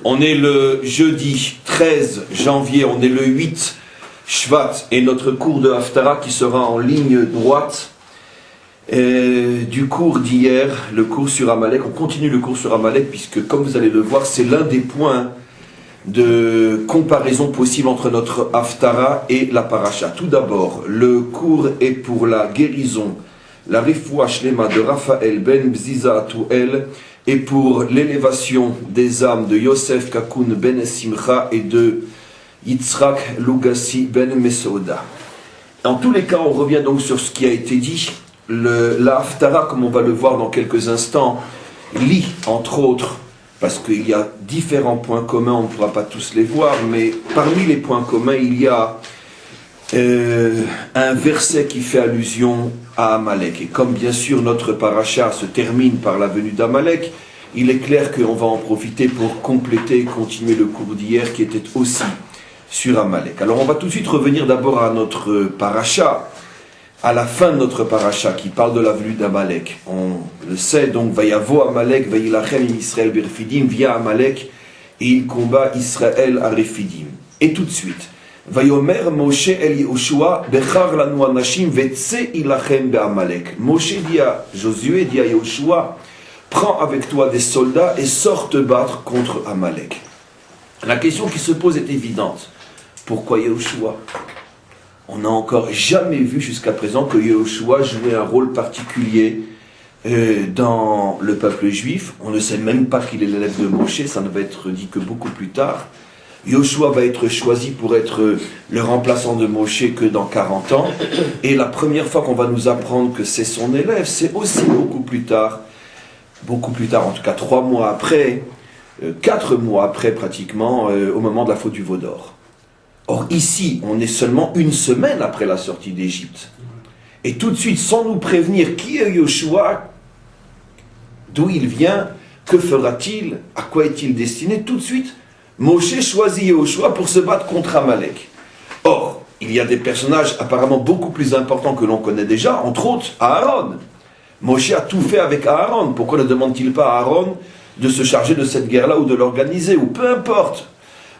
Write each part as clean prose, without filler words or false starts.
On est le jeudi 13 janvier, on est le 8 Shvat, et notre cours de Haftara qui sera en ligne droite du cours d'hier, le cours sur Amalek. On continue le cours sur Amalek puisque, comme vous allez le voir, c'est l'un des points de comparaison possible entre notre Haftara et la Paracha. Tout d'abord, le cours est pour la guérison, la Refoua Shlema de Raphaël ben Bziza Atuel, et pour l'élévation des âmes de Yosef Kakoun ben Simcha et de Yitzhak Lugassi ben Mesouda. En tous les cas, on revient donc sur ce qui a été dit. La Haftara, comme on va le voir dans quelques instants, lit entre autres, parce qu'il y a différents points communs, on ne pourra pas tous les voir, mais parmi les points communs, il y a un verset qui fait allusion à Amalek. Et comme bien sûr notre paracha se termine par la venue d'Amalek, il est clair qu'on va en profiter pour compléter et continuer le cours d'hier qui était aussi sur Amalek. Alors on va tout de suite revenir d'abord à notre paracha, à la fin de notre paracha qui parle de la venue d'Amalek. On le sait donc, Vayavo Amalek, Vayilachem im Israël berfidim, via Amalek, et il combat Israël à Refidim. Et tout de suite, Vayomer Moshe el Yehoshua bechar lanu anashim vetse ilachem be'Amalek. Moshe dit à Josué, dit à Yehoshua, prends avec toi des soldats et sors te battre contre Amalek. La question qui se pose est évidente. Pourquoi Yehoshua? On n'a encore jamais vu jusqu'à présent que Yehoshua jouait un rôle particulier dans le peuple juif. On ne sait même pas qu'il est l'élève de Moshe, ça ne va être dit que beaucoup plus tard. Yehoshua va être choisi pour être le remplaçant de Moshe que dans 40 ans. Et la première fois qu'on va nous apprendre que c'est son élève, c'est aussi beaucoup plus tard, en tout cas 3 mois après, 4 mois après pratiquement, au moment de la faute du veau d'or. Or ici, on est seulement 1 semaine après la sortie d'Égypte. Et tout de suite, sans nous prévenir qui est Yehoshua, d'où il vient, que fera-t-il, à quoi est-il destiné, tout de suite, Moshe choisit Yehoshua pour se battre contre Amalek. Or, il y a des personnages apparemment beaucoup plus importants que l'on connaît déjà, entre autres Aaron. Moshe a tout fait avec Aaron. Pourquoi ne demande-t-il pas à Aaron de se charger de cette guerre-là ou de l'organiser, ou peu importe.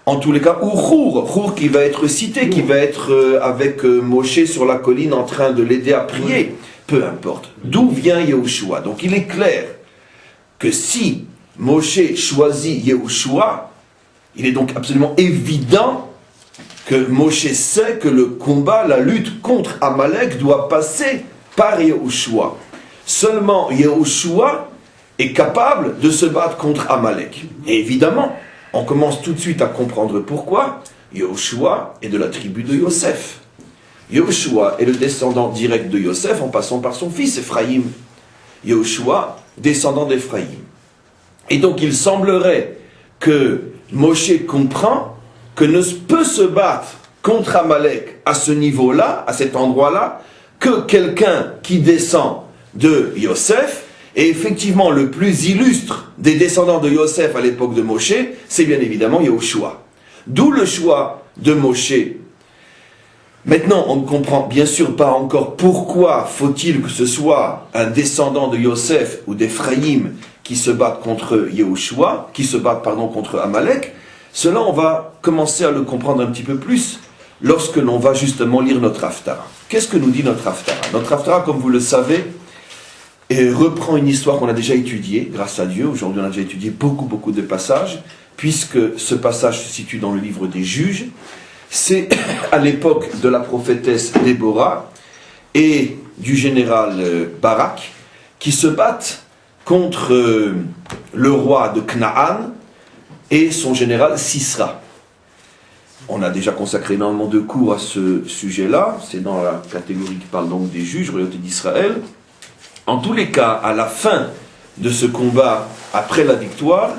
En tous les cas, ou Hur qui va être cité, qui va être avec Moshe sur la colline en train de l'aider à prier, peu importe. D'où vient Yehoshua? Donc il est clair que si Moshe choisit Yehoshua, il est donc absolument évident que Moshe sait que le combat, la lutte contre Amalek doit passer par Yehoshua. Seulement Yehoshua est capable de se battre contre Amalek. Et évidemment, on commence tout de suite à comprendre pourquoi. Yehoshua est de la tribu de Yosef. Yehoshua est le descendant direct de Yosef en passant par son fils Ephraïm. Yehoshua, descendant d'Ephraïm. Et donc il semblerait que Moshe comprend que ne peut se battre contre Amalek à ce niveau-là, à cet endroit-là, que quelqu'un qui descend de Yosef. Et effectivement, le plus illustre des descendants de Yosef à l'époque de Moshe, c'est bien évidemment Yehoshua. D'où le choix de Moshe. Maintenant, on ne comprend bien sûr pas encore pourquoi faut-il que ce soit un descendant de Yosef ou d'Ephraïm qui se battent contre Yehoshua, contre Amalek. Cela, on va commencer à le comprendre un petit peu plus lorsque l'on va justement lire notre Haftara. Qu'est-ce que nous dit notre Haftara? Notre Haftara, comme vous le savez, reprend une histoire qu'on a déjà étudiée, grâce à Dieu. Aujourd'hui, on a déjà étudié beaucoup de passages, puisque ce passage se situe dans le livre des Juges. C'est à l'époque de la prophétesse Déborah et du général Barak qui se battent contre le roi de Canaan et son général Sisra. On a déjà consacré énormément de cours à ce sujet-là. C'est dans la catégorie qui parle donc des juges, royauté d'Israël. En tous les cas, à la fin de ce combat, après la victoire,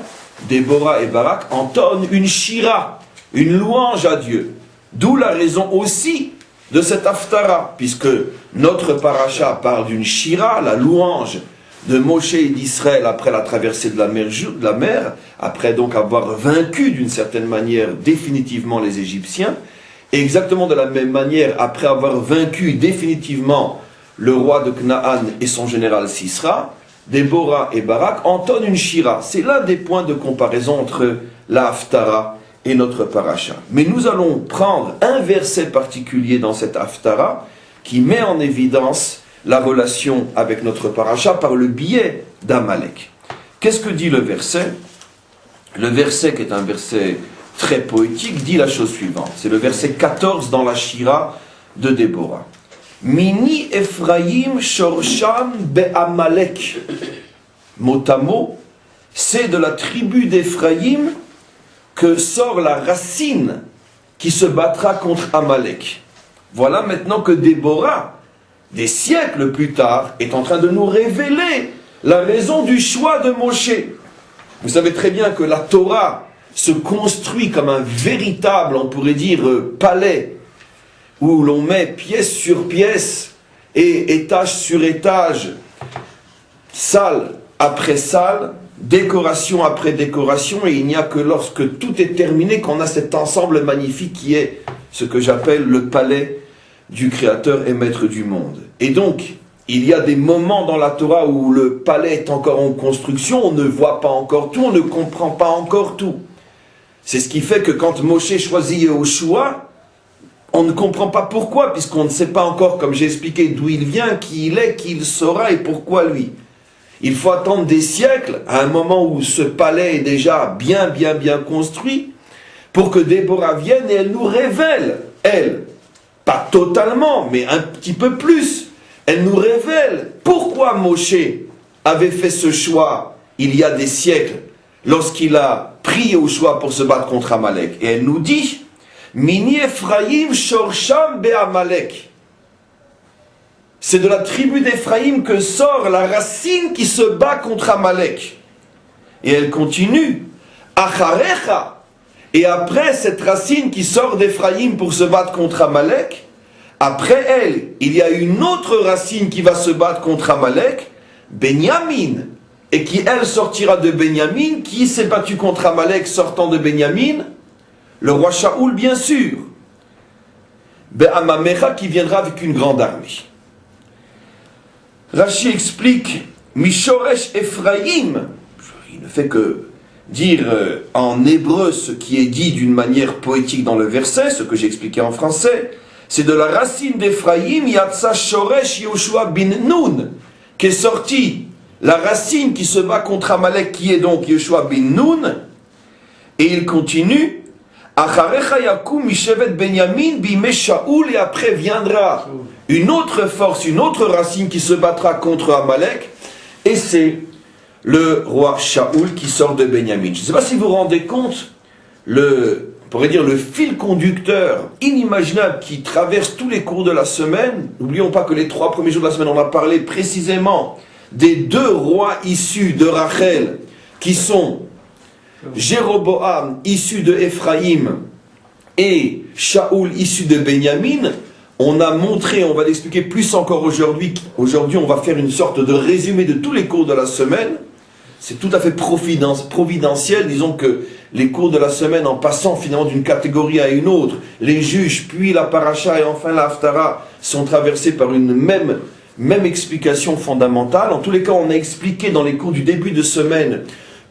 Déborah et Barak entonnent une shira, une louange à Dieu. D'où la raison aussi de cette Haftara, puisque notre paracha parle d'une shira, la louange de Moshe et d'Israël après la traversée de la mer, après donc avoir vaincu d'une certaine manière définitivement les Égyptiens, et exactement de la même manière, après avoir vaincu définitivement le roi de Canaan et son général Sisra, Déborah et Barak entonnent une shira. C'est l'un des points de comparaison entre la Haftara et notre paracha. Mais nous allons prendre un verset particulier dans cette Haftara qui met en évidence la relation avec notre paracha par le biais d'Amalek. Qu'est-ce que dit le verset? Le verset, qui est un verset très poétique, dit la chose suivante. C'est le verset 14 dans la shira de Déborah. Mini Ephraim Shorsham Be'amalek. Mot à mot, c'est de la tribu d'Ephraïm que sort la racine qui se battra contre Amalek. Voilà maintenant que Déborah, des siècles plus tard, est en train de nous révéler la raison du choix de Moshe. Vous savez très bien que la Torah se construit comme un véritable, on pourrait dire, palais, où l'on met pièce sur pièce et étage sur étage, salle après salle, décoration après décoration, et il n'y a que lorsque tout est terminé qu'on a cet ensemble magnifique qui est ce que j'appelle le palais du Créateur et Maître du monde. Et donc, il y a des moments dans la Torah où le palais est encore en construction, on ne voit pas encore tout, on ne comprend pas encore tout. C'est ce qui fait que quand Moshe choisit Yehoshua, on ne comprend pas pourquoi, puisqu'on ne sait pas encore, comme j'ai expliqué, d'où il vient, qui il est, qui il sera et pourquoi lui. Il faut attendre des siècles, à un moment où ce palais est déjà bien construit, pour que Déborah vienne et elle nous révèle, elle, pas totalement, mais un petit peu plus, elle nous révèle pourquoi Moshe avait fait ce choix il y a des siècles, lorsqu'il a pris au choix pour se battre contre Amalek. Et elle nous dit, Mini Ephraim Shorsham Be'amalek. C'est de la tribu d'Ephraïm que sort la racine qui se bat contre Amalek. Et elle continue. Acharecha. Et après cette racine qui sort d'Ephraïm pour se battre contre Amalek, après elle, il y a une autre racine qui va se battre contre Amalek, Benyamin. Et qui, elle, sortira de Benyamin. Qui s'est battu contre Amalek sortant de Benyamin? Le roi Shaoul, bien sûr. Be'amamecha, qui viendra avec une grande armée. Rashi explique, Mishoresh Ephraim, il ne fait que dire en hébreu ce qui est dit d'une manière poétique dans le verset, ce que j'ai expliqué en français, c'est de la racine d'Ephraim, Yatsa Shoresh Yoshua bin Nun, qui est sorti, la racine qui se bat contre Amalek, qui est donc Yoshua bin Nun, et il continue, Acharecha Yakum Mishevet Benyamin Bime Shaoul, et après viendra une autre force, une autre racine qui se battra contre Amalek, et c'est le roi Shaoul qui sort de Benyamin. Je ne sais pas si vous vous rendez compte, on pourrait dire le fil conducteur inimaginable qui traverse tous les cours de la semaine. N'oublions pas que les 3 premiers jours de la semaine, on a parlé précisément des 2 rois issus de Rachel, qui sont Jéroboam, issu de Ephraïm, et Shaoul, issu de Benyamin. On a montré, on va l'expliquer plus encore aujourd'hui. Aujourd'hui, on va faire une sorte de résumé de tous les cours de la semaine. C'est tout à fait providentiel. Disons que les cours de la semaine, en passant finalement d'une catégorie à une autre, les juges, puis la paracha et enfin la haftara, sont traversés par une même explication fondamentale. En tous les cas, on a expliqué dans les cours du début de semaine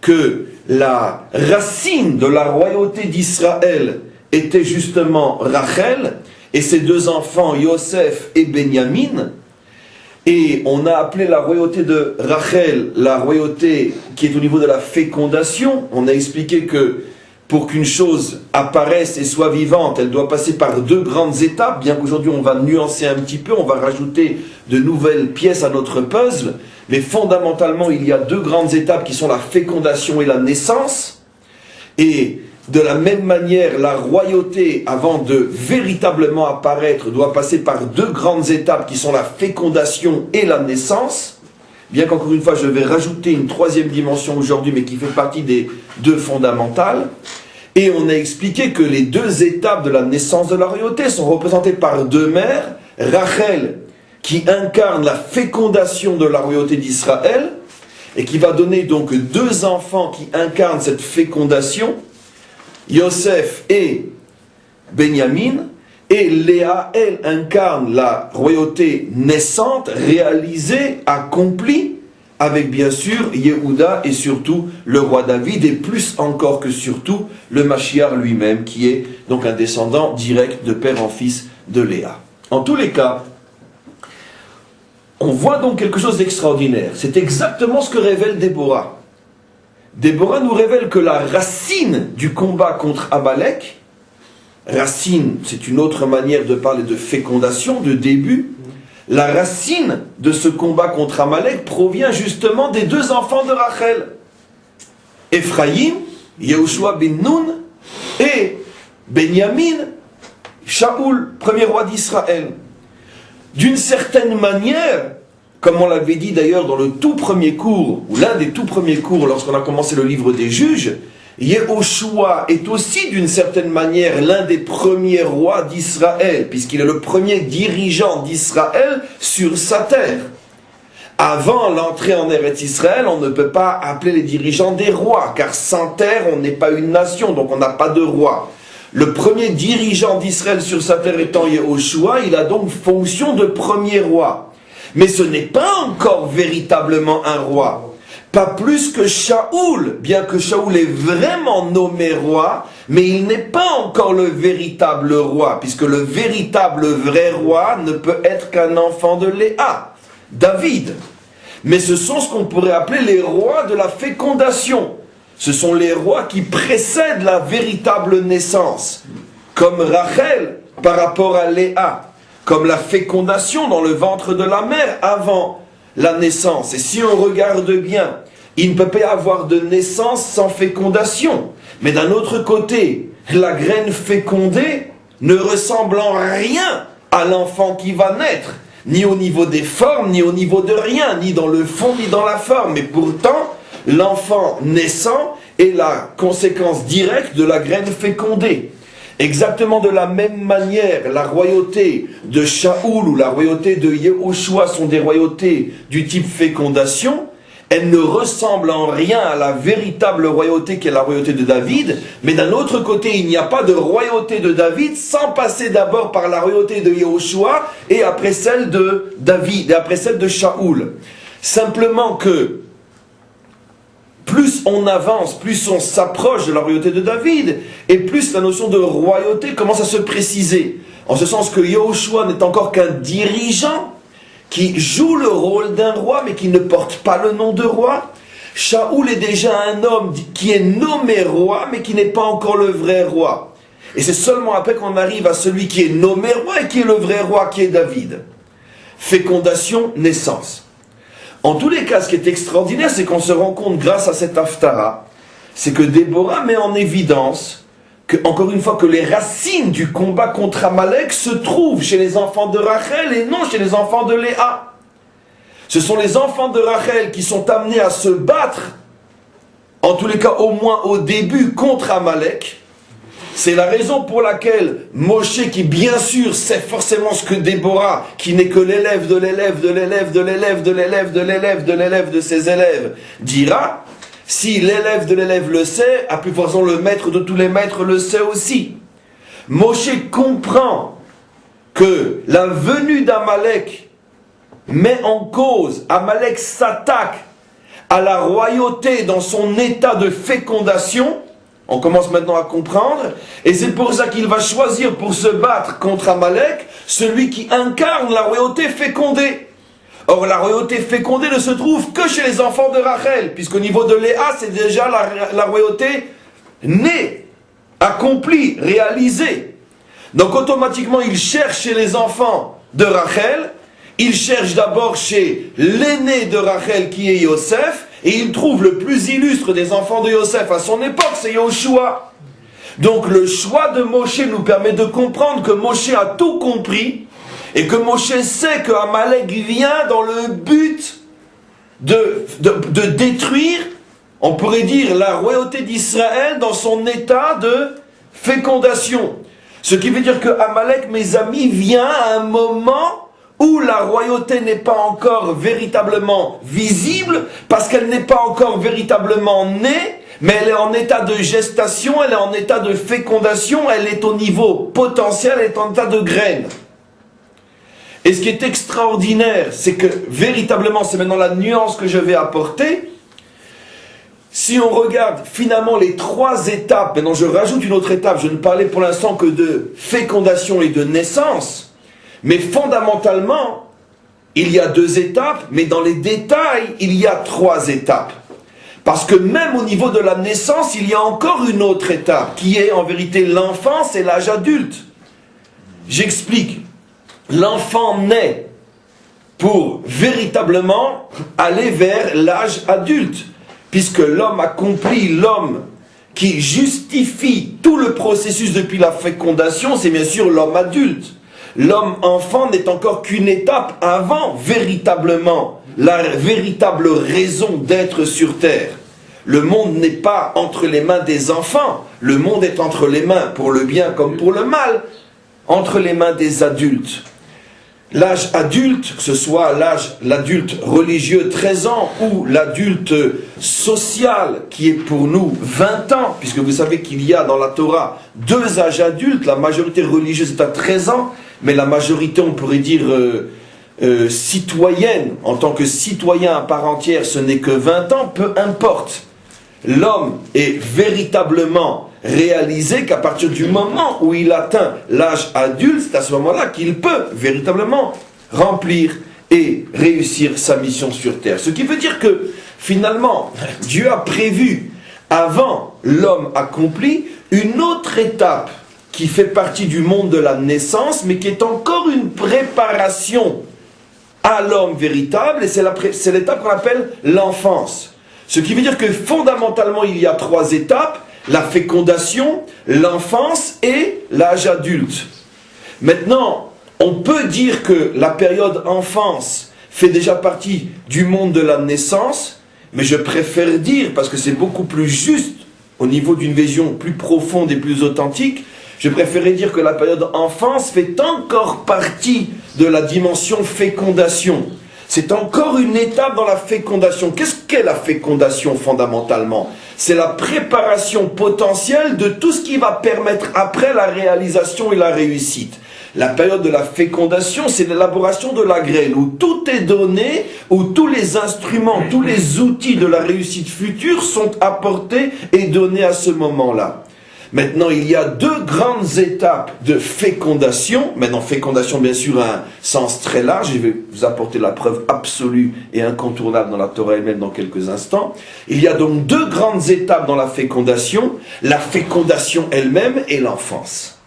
que la racine de la royauté d'Israël était justement Rachel, et ses 2 enfants, Yosef et Benyamin. Et on a appelé la royauté de Rachel la royauté qui est au niveau de la fécondation. On a expliqué que pour qu'une chose apparaisse et soit vivante, elle doit passer par 2 grandes étapes, bien qu'aujourd'hui on va nuancer un petit peu, on va rajouter de nouvelles pièces à notre puzzle, mais fondamentalement il y a 2 grandes étapes qui sont la fécondation et la naissance. Et de la même manière, la royauté, avant de véritablement apparaître, doit passer par 2 grandes étapes qui sont la fécondation et la naissance. Bien qu'encore une fois, je vais rajouter une 3e dimension aujourd'hui, mais qui fait partie des 2 fondamentales. Et on a expliqué que les 2 étapes de la naissance de la royauté sont représentées par 2 mères. Rachel, qui incarne la fécondation de la royauté d'Israël, et qui va donner donc 2 enfants qui incarnent cette fécondation, Yosef et Benyamin, et Léa, elle, incarne la royauté naissante, réalisée, accomplie, avec bien sûr Yehuda et surtout le roi David, et plus encore que surtout le Mashiach lui-même, qui est donc un descendant direct de père en fils de Léa. En tous les cas, on voit donc quelque chose d'extraordinaire. C'est exactement ce que révèle Déborah. Déborah nous révèle que la racine du combat contre Amalek, racine, c'est une autre manière de parler de fécondation, de début. La racine de ce combat contre Amalek provient justement des deux enfants de Rachel. Ephraïm, Yehoshua ben Nun, et Benyamin, Shaoul, premier roi d'Israël. D'une certaine manière, comme on l'avait dit d'ailleurs dans le tout premier cours, ou l'un des tout premiers cours lorsqu'on a commencé le livre des juges, Yehoshua est aussi d'une certaine manière l'un des premiers rois d'Israël, puisqu'il est le premier dirigeant d'Israël sur sa terre. Avant l'entrée en Eretz Israël, on ne peut pas appeler les dirigeants des rois, car sans terre, on n'est pas une nation, donc on n'a pas de roi. Le premier dirigeant d'Israël sur sa terre étant Yehoshua, il a donc fonction de premier roi. Mais ce n'est pas encore véritablement un roi. Pas plus que Shaoul, bien que Shaoul est vraiment nommé roi, mais il n'est pas encore le véritable roi, puisque le véritable vrai roi ne peut être qu'un enfant de Léa, David. Mais ce sont ce qu'on pourrait appeler les rois de la fécondation. Ce sont les rois qui précèdent la véritable naissance, comme Rachel par rapport à Léa, comme la fécondation dans le ventre de la mère avant la naissance. Et si on regarde bien, il ne peut pas y avoir de naissance sans fécondation. Mais d'un autre côté, la graine fécondée ne ressemble en rien à l'enfant qui va naître, ni au niveau des formes, ni au niveau de rien, ni dans le fond, ni dans la forme. Mais pourtant, l'enfant naissant est la conséquence directe de la graine fécondée. Exactement de la même manière, la royauté de Shaoul ou la royauté de Yehoshua sont des royautés du type fécondation. Elles ne ressemblent en rien à la véritable royauté qui est la royauté de David. Mais d'un autre côté, il n'y a pas de royauté de David sans passer d'abord par la royauté de Yehoshua et après celle de David, et après celle de Shaoul. Simplement que plus on avance, plus on s'approche de la royauté de David, et plus la notion de royauté commence à se préciser. En ce sens que Yehoshua n'est encore qu'un dirigeant qui joue le rôle d'un roi, mais qui ne porte pas le nom de roi. Shaoul est déjà un homme qui est nommé roi, mais qui n'est pas encore le vrai roi. Et c'est seulement après qu'on arrive à celui qui est nommé roi et qui est le vrai roi, qui est David. Fécondation, naissance. En tous les cas, ce qui est extraordinaire, c'est qu'on se rend compte, grâce à cette Haftara, c'est que Déborah met en évidence, que, encore une fois, que les racines du combat contre Amalek se trouvent chez les enfants de Rachel et non chez les enfants de Léa. Ce sont les enfants de Rachel qui sont amenés à se battre, en tous les cas au moins au début, contre Amalek. C'est la raison pour laquelle Moshe, qui bien sûr sait forcément ce que Déborah, qui n'est que l'élève de l'élève de l'élève de l'élève de l'élève de l'élève de l'élève de ses élèves, dira, si l'élève de l'élève le sait, à plus forte raison le maître de tous les maîtres le sait aussi. Moshe comprend que la venue d'Amalek met en cause, Amalek s'attaque à la royauté dans son état de fécondation. On commence maintenant à comprendre, et c'est pour ça qu'il va choisir pour se battre contre Amalek celui qui incarne la royauté fécondée. Or, la royauté fécondée ne se trouve que chez les enfants de Rachel, puisqu'au niveau de Léa, c'est déjà la royauté née, accomplie, réalisée. Donc automatiquement, il cherche chez les enfants de Rachel, il cherche d'abord chez l'aîné de Rachel qui est Yosef, et il trouve le plus illustre des enfants de Yosef à son époque, c'est Yehoshua. Donc le choix de Moshe nous permet de comprendre que Moshe a tout compris, et que Moshe sait que Amalek vient dans le but de détruire, on pourrait dire, la royauté d'Israël dans son état de fécondation. Ce qui veut dire que Amalek, mes amis, vient à un moment où la royauté n'est pas encore véritablement visible, parce qu'elle n'est pas encore véritablement née, mais elle est en état de gestation, elle est en état de fécondation, elle est au niveau potentiel, elle est en état de graine. Et ce qui est extraordinaire, c'est que véritablement, c'est maintenant la nuance que je vais apporter. Si on regarde finalement les 3 étapes, maintenant je rajoute une autre étape, je ne parlais pour l'instant que de fécondation et de naissance, mais fondamentalement, il y a 2 étapes, mais dans les détails, il y a 3 étapes. Parce que même au niveau de la naissance, il y a encore une autre étape, qui est en vérité l'enfance et l'âge adulte. J'explique. L'enfant naît pour véritablement aller vers l'âge adulte. Puisque l'homme accomplit, l'homme qui justifie tout le processus depuis la fécondation, c'est bien sûr l'homme adulte. L'homme enfant n'est encore qu'une étape avant véritablement la véritable raison d'être sur terre. Le monde n'est pas entre les mains des enfants, le monde est entre les mains, pour le bien comme pour le mal, entre les mains des adultes. L'âge adulte, que ce soit l'adulte religieux 13 ans ou l'adulte social qui est pour nous 20 ans, puisque vous savez qu'il y a dans la Torah 2 âges adultes, la majorité religieuse est à 13 ans, mais la majorité, on pourrait dire, citoyenne, en tant que citoyen à part entière, ce n'est que 20 ans, peu importe. L'homme est véritablement réalisé qu'à partir du moment où il atteint l'âge adulte, c'est à ce moment-là qu'il peut véritablement remplir et réussir sa mission sur terre. Ce qui veut dire que finalement, Dieu a prévu, avant l'homme accompli, une autre étape qui fait partie du monde de la naissance, mais qui est encore une préparation à l'homme véritable, et c'est l'étape qu'on appelle l'enfance. Ce qui veut dire que fondamentalement, il y a 3 étapes: la fécondation, l'enfance et l'âge adulte. Maintenant, on peut dire que la période enfance fait déjà partie du monde de la naissance, mais je préfère dire, parce que c'est beaucoup plus juste au niveau d'une vision plus profonde et plus authentique, je préférerais dire que la période enfance fait encore partie de la dimension fécondation. C'est encore une étape dans la fécondation. Qu'est-ce qu'est la fécondation fondamentalement? C'est la préparation potentielle de tout ce qui va permettre après la réalisation et la réussite. La période de la fécondation, c'est l'élaboration de la graine, où tout est donné, où tous les instruments, tous les outils de la réussite future sont apportés et donnés à ce moment-là. Maintenant, il y a 2 grandes étapes de fécondation. Maintenant, fécondation, bien sûr, a un sens très large. Je vais vous apporter la preuve absolue et incontournable dans la Torah elle-même dans quelques instants. Il y a donc 2 grandes étapes dans la fécondation elle-même et l'enfance.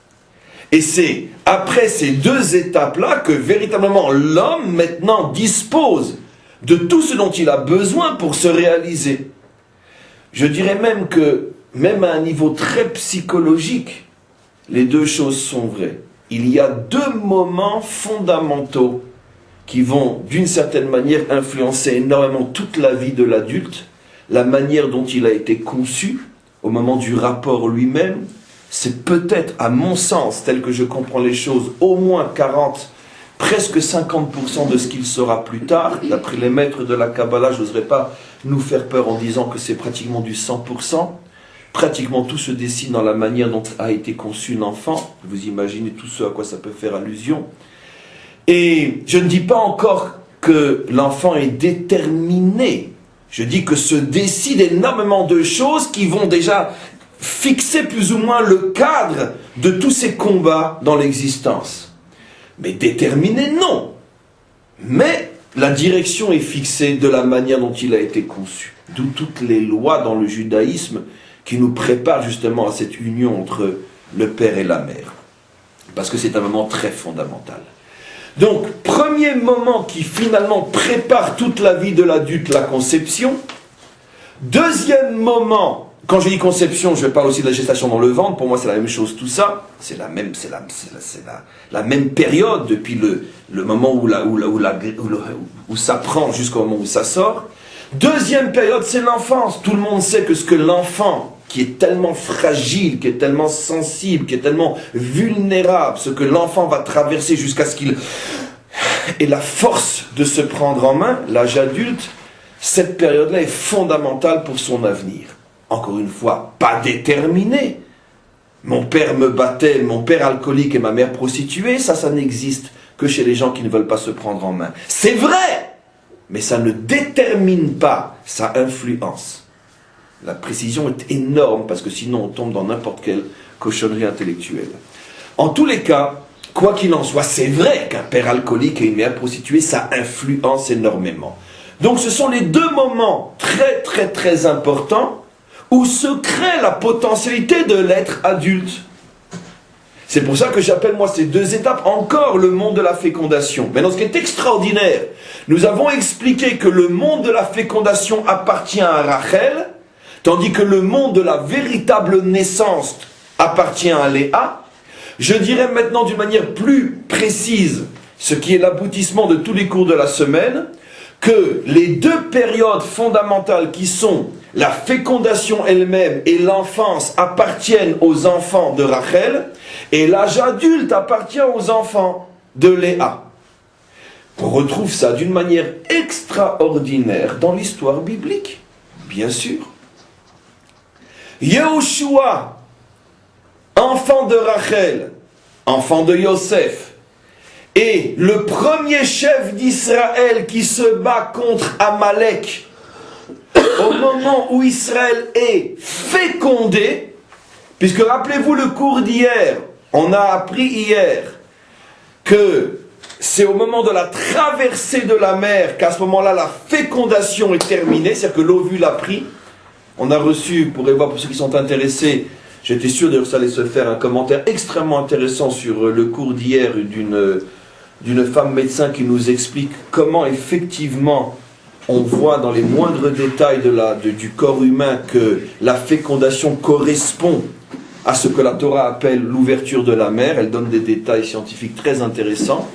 Et c'est après ces 2 étapes-là que véritablement l'homme maintenant dispose de tout ce dont il a besoin pour se réaliser. Je dirais même que même à un niveau très psychologique, les 2 choses sont vraies. Il y a 2 moments fondamentaux qui vont, d'une certaine manière, influencer énormément toute la vie de l'adulte, la manière dont il a été conçu, au moment du rapport lui-même. C'est peut-être, à mon sens, tel que je comprends les choses, au moins 40, presque 50% de ce qu'il sera plus tard. D'après les maîtres de la Kabbalah, je n'oserais pas nous faire peur en disant que c'est pratiquement du 100%. Pratiquement tout se dessine dans la manière dont a été conçu l'enfant. Vous imaginez tout ce à quoi ça peut faire allusion. Et je ne dis pas encore que l'enfant est déterminé. Je dis que se décident énormément de choses qui vont déjà fixer plus ou moins le cadre de tous ces combats dans l'existence. Mais déterminé, non. Mais la direction est fixée de la manière dont il a été conçu. D'où toutes les lois dans le judaïsme qui nous prépare justement à cette union entre le père et la mère. Parce que c'est un moment très fondamental. Donc, premier moment qui finalement prépare toute la vie de l'adulte, la conception. Deuxième moment, quand je dis conception, je parle aussi de la gestation dans le ventre, pour moi c'est la même chose tout ça. C'est la même période depuis le moment où ça prend jusqu'au moment où ça sort. Deuxième période, c'est l'enfance. Tout le monde sait que ce que l'enfant, qui est tellement fragile, qui est tellement sensible, qui est tellement vulnérable, ce que l'enfant va traverser jusqu'à ce qu'il ait la force de se prendre en main, l'âge adulte, cette période-là est fondamentale pour son avenir. Encore une fois, pas déterminé. Mon père me battait, mon père alcoolique et ma mère prostituée, ça n'existe que chez les gens qui ne veulent pas se prendre en main. C'est vrai, mais ça ne détermine pas, ça influence. La précision est énorme, parce que sinon on tombe dans n'importe quelle cochonnerie intellectuelle. En tous les cas, quoi qu'il en soit, c'est vrai qu'un père alcoolique et une mère prostituée, ça influence énormément. Donc ce sont les deux moments très très très importants où se crée la potentialité de l'être adulte. C'est pour ça que j'appelle moi ces deux étapes encore le monde de la fécondation. Maintenant, ce qui est extraordinaire, nous avons expliqué que le monde de la fécondation appartient à Rachel, tandis que le monde de la véritable naissance appartient à Léa. Je dirais maintenant d'une manière plus précise, ce qui est l'aboutissement de tous les cours de la semaine, que les deux périodes fondamentales qui sont la fécondation elle-même et l'enfance appartiennent aux enfants de Rachel, et l'âge adulte appartient aux enfants de Léa. On retrouve ça d'une manière extraordinaire dans l'histoire biblique, bien sûr. Yehoshua, enfant de Rachel, enfant de Yosef, et le premier chef d'Israël qui se bat contre Amalek, au moment où Israël est fécondé, puisque rappelez-vous le cours d'hier, on a appris hier que c'est au moment de la traversée de la mer qu'à ce moment-là la fécondation est terminée, c'est-à-dire que l'ovule a pris. On a reçu, pour voir pour ceux qui sont intéressés, j'étais sûr que ça allait se faire, un commentaire extrêmement intéressant sur le cours d'hier d'une femme médecin qui nous explique comment effectivement on voit dans les moindres détails du corps humain que la fécondation correspond à ce que la Torah appelle l'ouverture de la mer. Elle donne des détails scientifiques très intéressants.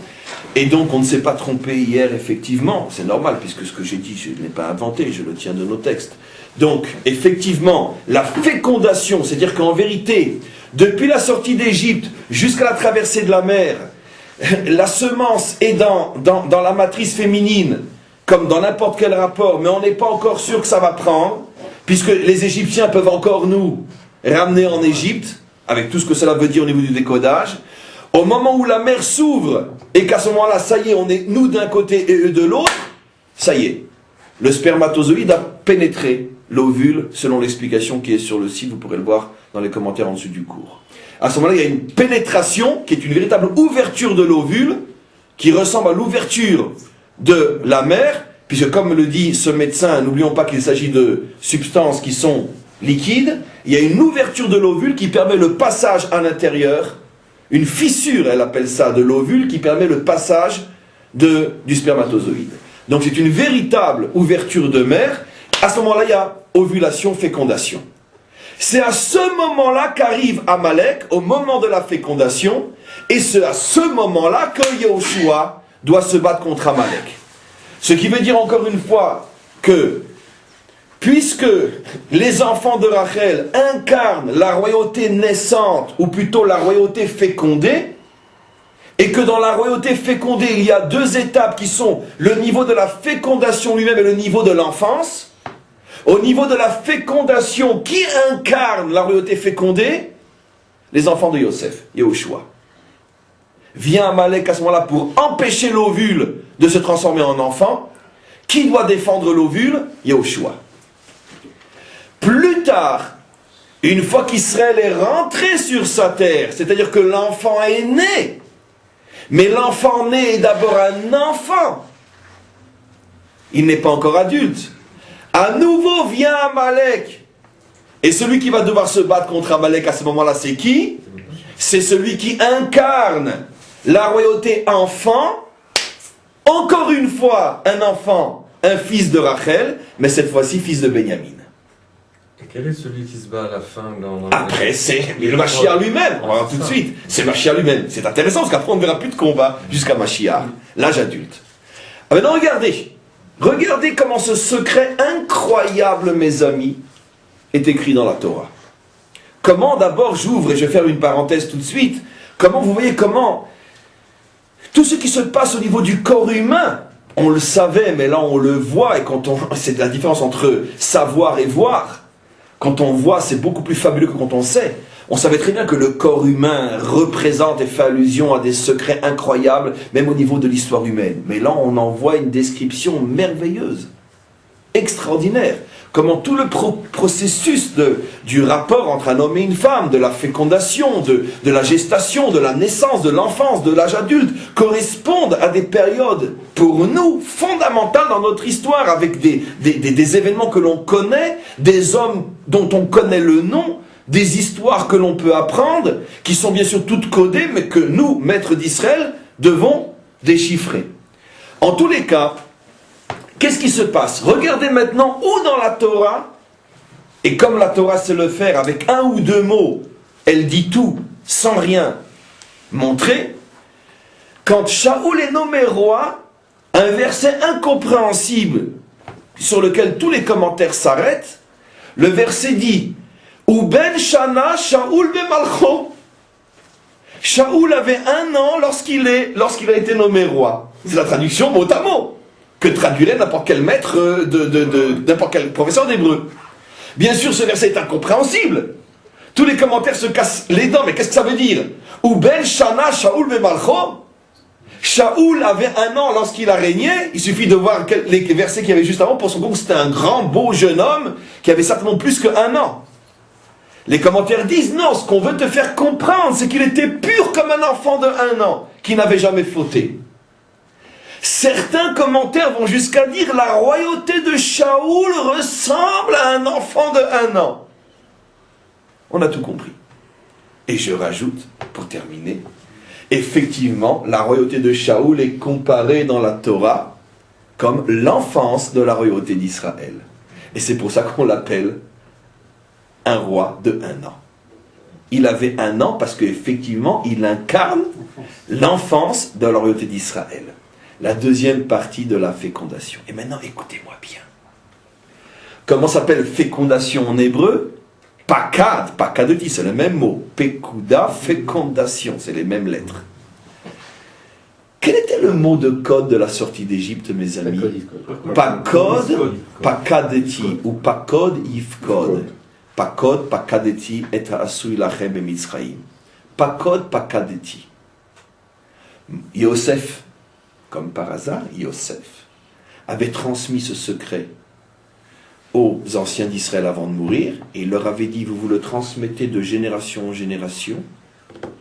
Et donc on ne s'est pas trompé hier, effectivement. C'est normal, puisque ce que j'ai dit, je ne l'ai pas inventé, je le tiens de nos textes. Donc, effectivement, la fécondation, c'est-à-dire qu'en vérité, depuis la sortie d'Égypte jusqu'à la traversée de la mer, la semence est dans la matrice féminine, comme dans n'importe quel rapport, mais on n'est pas encore sûr que ça va prendre, puisque les Égyptiens peuvent encore nous ramener en Égypte, avec tout ce que cela veut dire au niveau du décodage. Au moment où la mer s'ouvre, et qu'à ce moment-là, ça y est, on est nous d'un côté et eux de l'autre, ça y est, le spermatozoïde a pénétré l'ovule, selon l'explication qui est sur le site, vous pourrez le voir dans les commentaires en dessous du cours. À ce moment-là, il y a une pénétration, qui est une véritable ouverture de l'ovule, qui ressemble à l'ouverture de la mer, puisque comme le dit ce médecin, n'oublions pas qu'il s'agit de substances qui sont liquides, il y a une ouverture de l'ovule qui permet le passage à l'intérieur, une fissure, elle appelle ça, de l'ovule, qui permet le passage du spermatozoïde. Donc c'est une véritable ouverture de mer. À ce moment-là, il y a ovulation, fécondation. C'est à ce moment-là qu'arrive Amalek, au moment de la fécondation, et c'est à ce moment-là que Yehoshua doit se battre contre Amalek. Ce qui veut dire encore une fois que, puisque les enfants de Rachel incarnent la royauté naissante, ou plutôt la royauté fécondée, et que dans la royauté fécondée, il y a deux étapes qui sont le niveau de la fécondation lui-même et le niveau de l'enfance. Au niveau de la fécondation, qui incarne la royauté fécondée? Les enfants de Yosef, Yehoshua. Vient Amalek à ce moment-là pour empêcher l'ovule de se transformer en enfant. Qui doit défendre l'ovule? Yehoshua. Plus tard, une fois qu'Israël est rentré sur sa terre, c'est-à-dire que l'enfant est né, mais l'enfant né est d'abord un enfant. Il n'est pas encore adulte. À nouveau vient Amalek. Et celui qui va devoir se battre contre Amalek à ce moment-là, c'est qui? C'est celui qui incarne la royauté enfant. Encore une fois, un enfant, un fils de Rachel, mais cette fois-ci fils de Benjamin. Et quel est celui qui se bat à la fin Après, c'est le Mashiach lui-même. On va voir tout de suite. C'est Mashiach lui-même. C'est intéressant parce qu'après, on ne verra plus de combat jusqu'à Mashiach, l'âge adulte. Ah maintenant, regardez. Regardez comment ce secret incroyable, mes amis, est écrit dans la Torah. Comment, d'abord, j'ouvre, et je vais faire une parenthèse tout de suite, comment, vous voyez comment, tout ce qui se passe au niveau du corps humain, on le savait, mais là on le voit, et c'est la différence entre savoir et voir. Quand on voit, c'est beaucoup plus fabuleux que quand on sait. On savait très bien que le corps humain représente et fait allusion à des secrets incroyables, même au niveau de l'histoire humaine. Mais là, on en voit une description merveilleuse, extraordinaire. Comment tout le processus du rapport entre un homme et une femme, de la fécondation, de la gestation, de la naissance, de l'enfance, de l'âge adulte, correspondent à des périodes, pour nous, fondamentales dans notre histoire, avec des événements que l'on connaît, des hommes dont on connaît le nom, des histoires que l'on peut apprendre, qui sont bien sûr toutes codées, mais que nous, maîtres d'Israël, devons déchiffrer. En tous les cas, qu'est-ce qui se passe? Regardez maintenant où dans la Torah, et comme la Torah sait le faire avec un ou deux mots, elle dit tout sans rien montrer. Quand Shaoul est nommé roi, un verset incompréhensible sur lequel tous les commentaires s'arrêtent, le verset dit Ou ben Shana Shaoul bemalcho. Shaoul avait 1 an lorsqu'il a été nommé roi. C'est la traduction mot à mot que traduirait n'importe quel maître n'importe quel professeur d'hébreu. Bien sûr, ce verset est incompréhensible. Tous les commentaires se cassent les dents, mais qu'est-ce que ça veut dire? Ou ben Shana Shaoul bemalcho. Shaoul avait 1 an lorsqu'il a régné. Il suffit de voir les versets qu'il y avait juste avant pour se rendre compte que c'était un grand, beau jeune homme qui avait certainement plus que 1 an. Les commentaires disent non, ce qu'on veut te faire comprendre, c'est qu'il était pur comme un enfant de 1 an, qui n'avait jamais fauté. Certains commentaires vont jusqu'à dire la royauté de Shaoul ressemble à un enfant de 1 an. On a tout compris. Et je rajoute, pour terminer, effectivement, la royauté de Shaoul est comparée dans la Torah comme l'enfance de la royauté d'Israël. Et c'est pour ça qu'on l'appelle un roi de 1 an. Il avait 1 an parce qu'effectivement, il incarne l'enfance de la royauté d'Israël. La deuxième partie de la fécondation. Et maintenant, écoutez-moi bien. Comment s'appelle fécondation en hébreu? Pakad, pakadeti, c'est le même mot. Pekuda, fécondation, c'est les mêmes lettres. Quel était le mot de code de la sortie d'Égypte, mes amis? Pakod, pakadeti, ou pakod, yifkod. Pakod, pakadeti, et asui lachem emitzraim. Pakod, pakadeti. Yosef, comme par hasard, Yosef avait transmis ce secret aux anciens d'Israël avant de mourir, et il leur avait dit, vous le transmettez de génération en génération,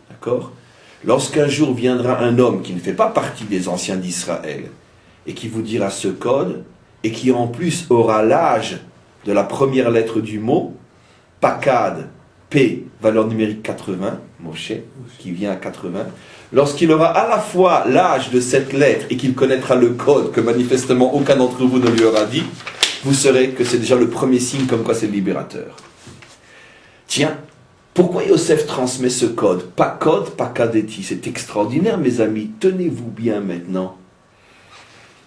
d'accord? Lorsqu'un jour viendra un homme qui ne fait pas partie des anciens d'Israël, et qui vous dira ce code, et qui en plus aura l'âge de la première lettre du mot, Pakad, P, valeur numérique 80, Moshe, qui vient à 80, lorsqu'il aura à la fois l'âge de cette lettre, et qu'il connaîtra le code que manifestement aucun d'entre vous ne lui aura dit, vous saurez que c'est déjà le premier signe comme quoi c'est le libérateur. Tiens, pourquoi Yosef transmet ce code? Pakod, pakadeti. C'est extraordinaire, mes amis. Tenez-vous bien maintenant.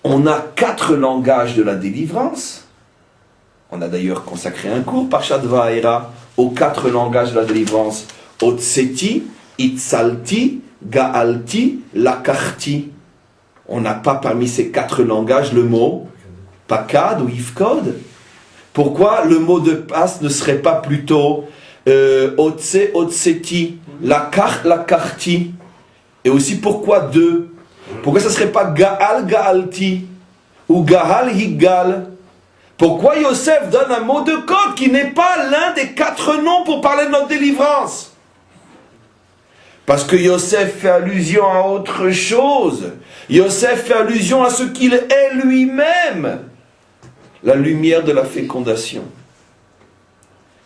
On a 4 langages de la délivrance. On a d'ailleurs consacré un cours, Parshat Va'era, aux 4 langages de la délivrance. Otseti, Itzalti, Gaalti, Lakarti. On n'a pas parmi ces 4 langages le mot Pakad ou Yifkod. Pourquoi le mot de passe ne serait pas plutôt Otse, Otseti, Lakarti? Et aussi pourquoi 2? Pourquoi ça ne serait pas Gaal, Gaalti ou Gahal, Higal? Pourquoi Yosef donne un mot de code qui n'est pas l'un des 4 noms pour parler de notre délivrance? Parce que Yosef fait allusion à autre chose. Yosef fait allusion à ce qu'il est lui-même. La lumière de la fécondation.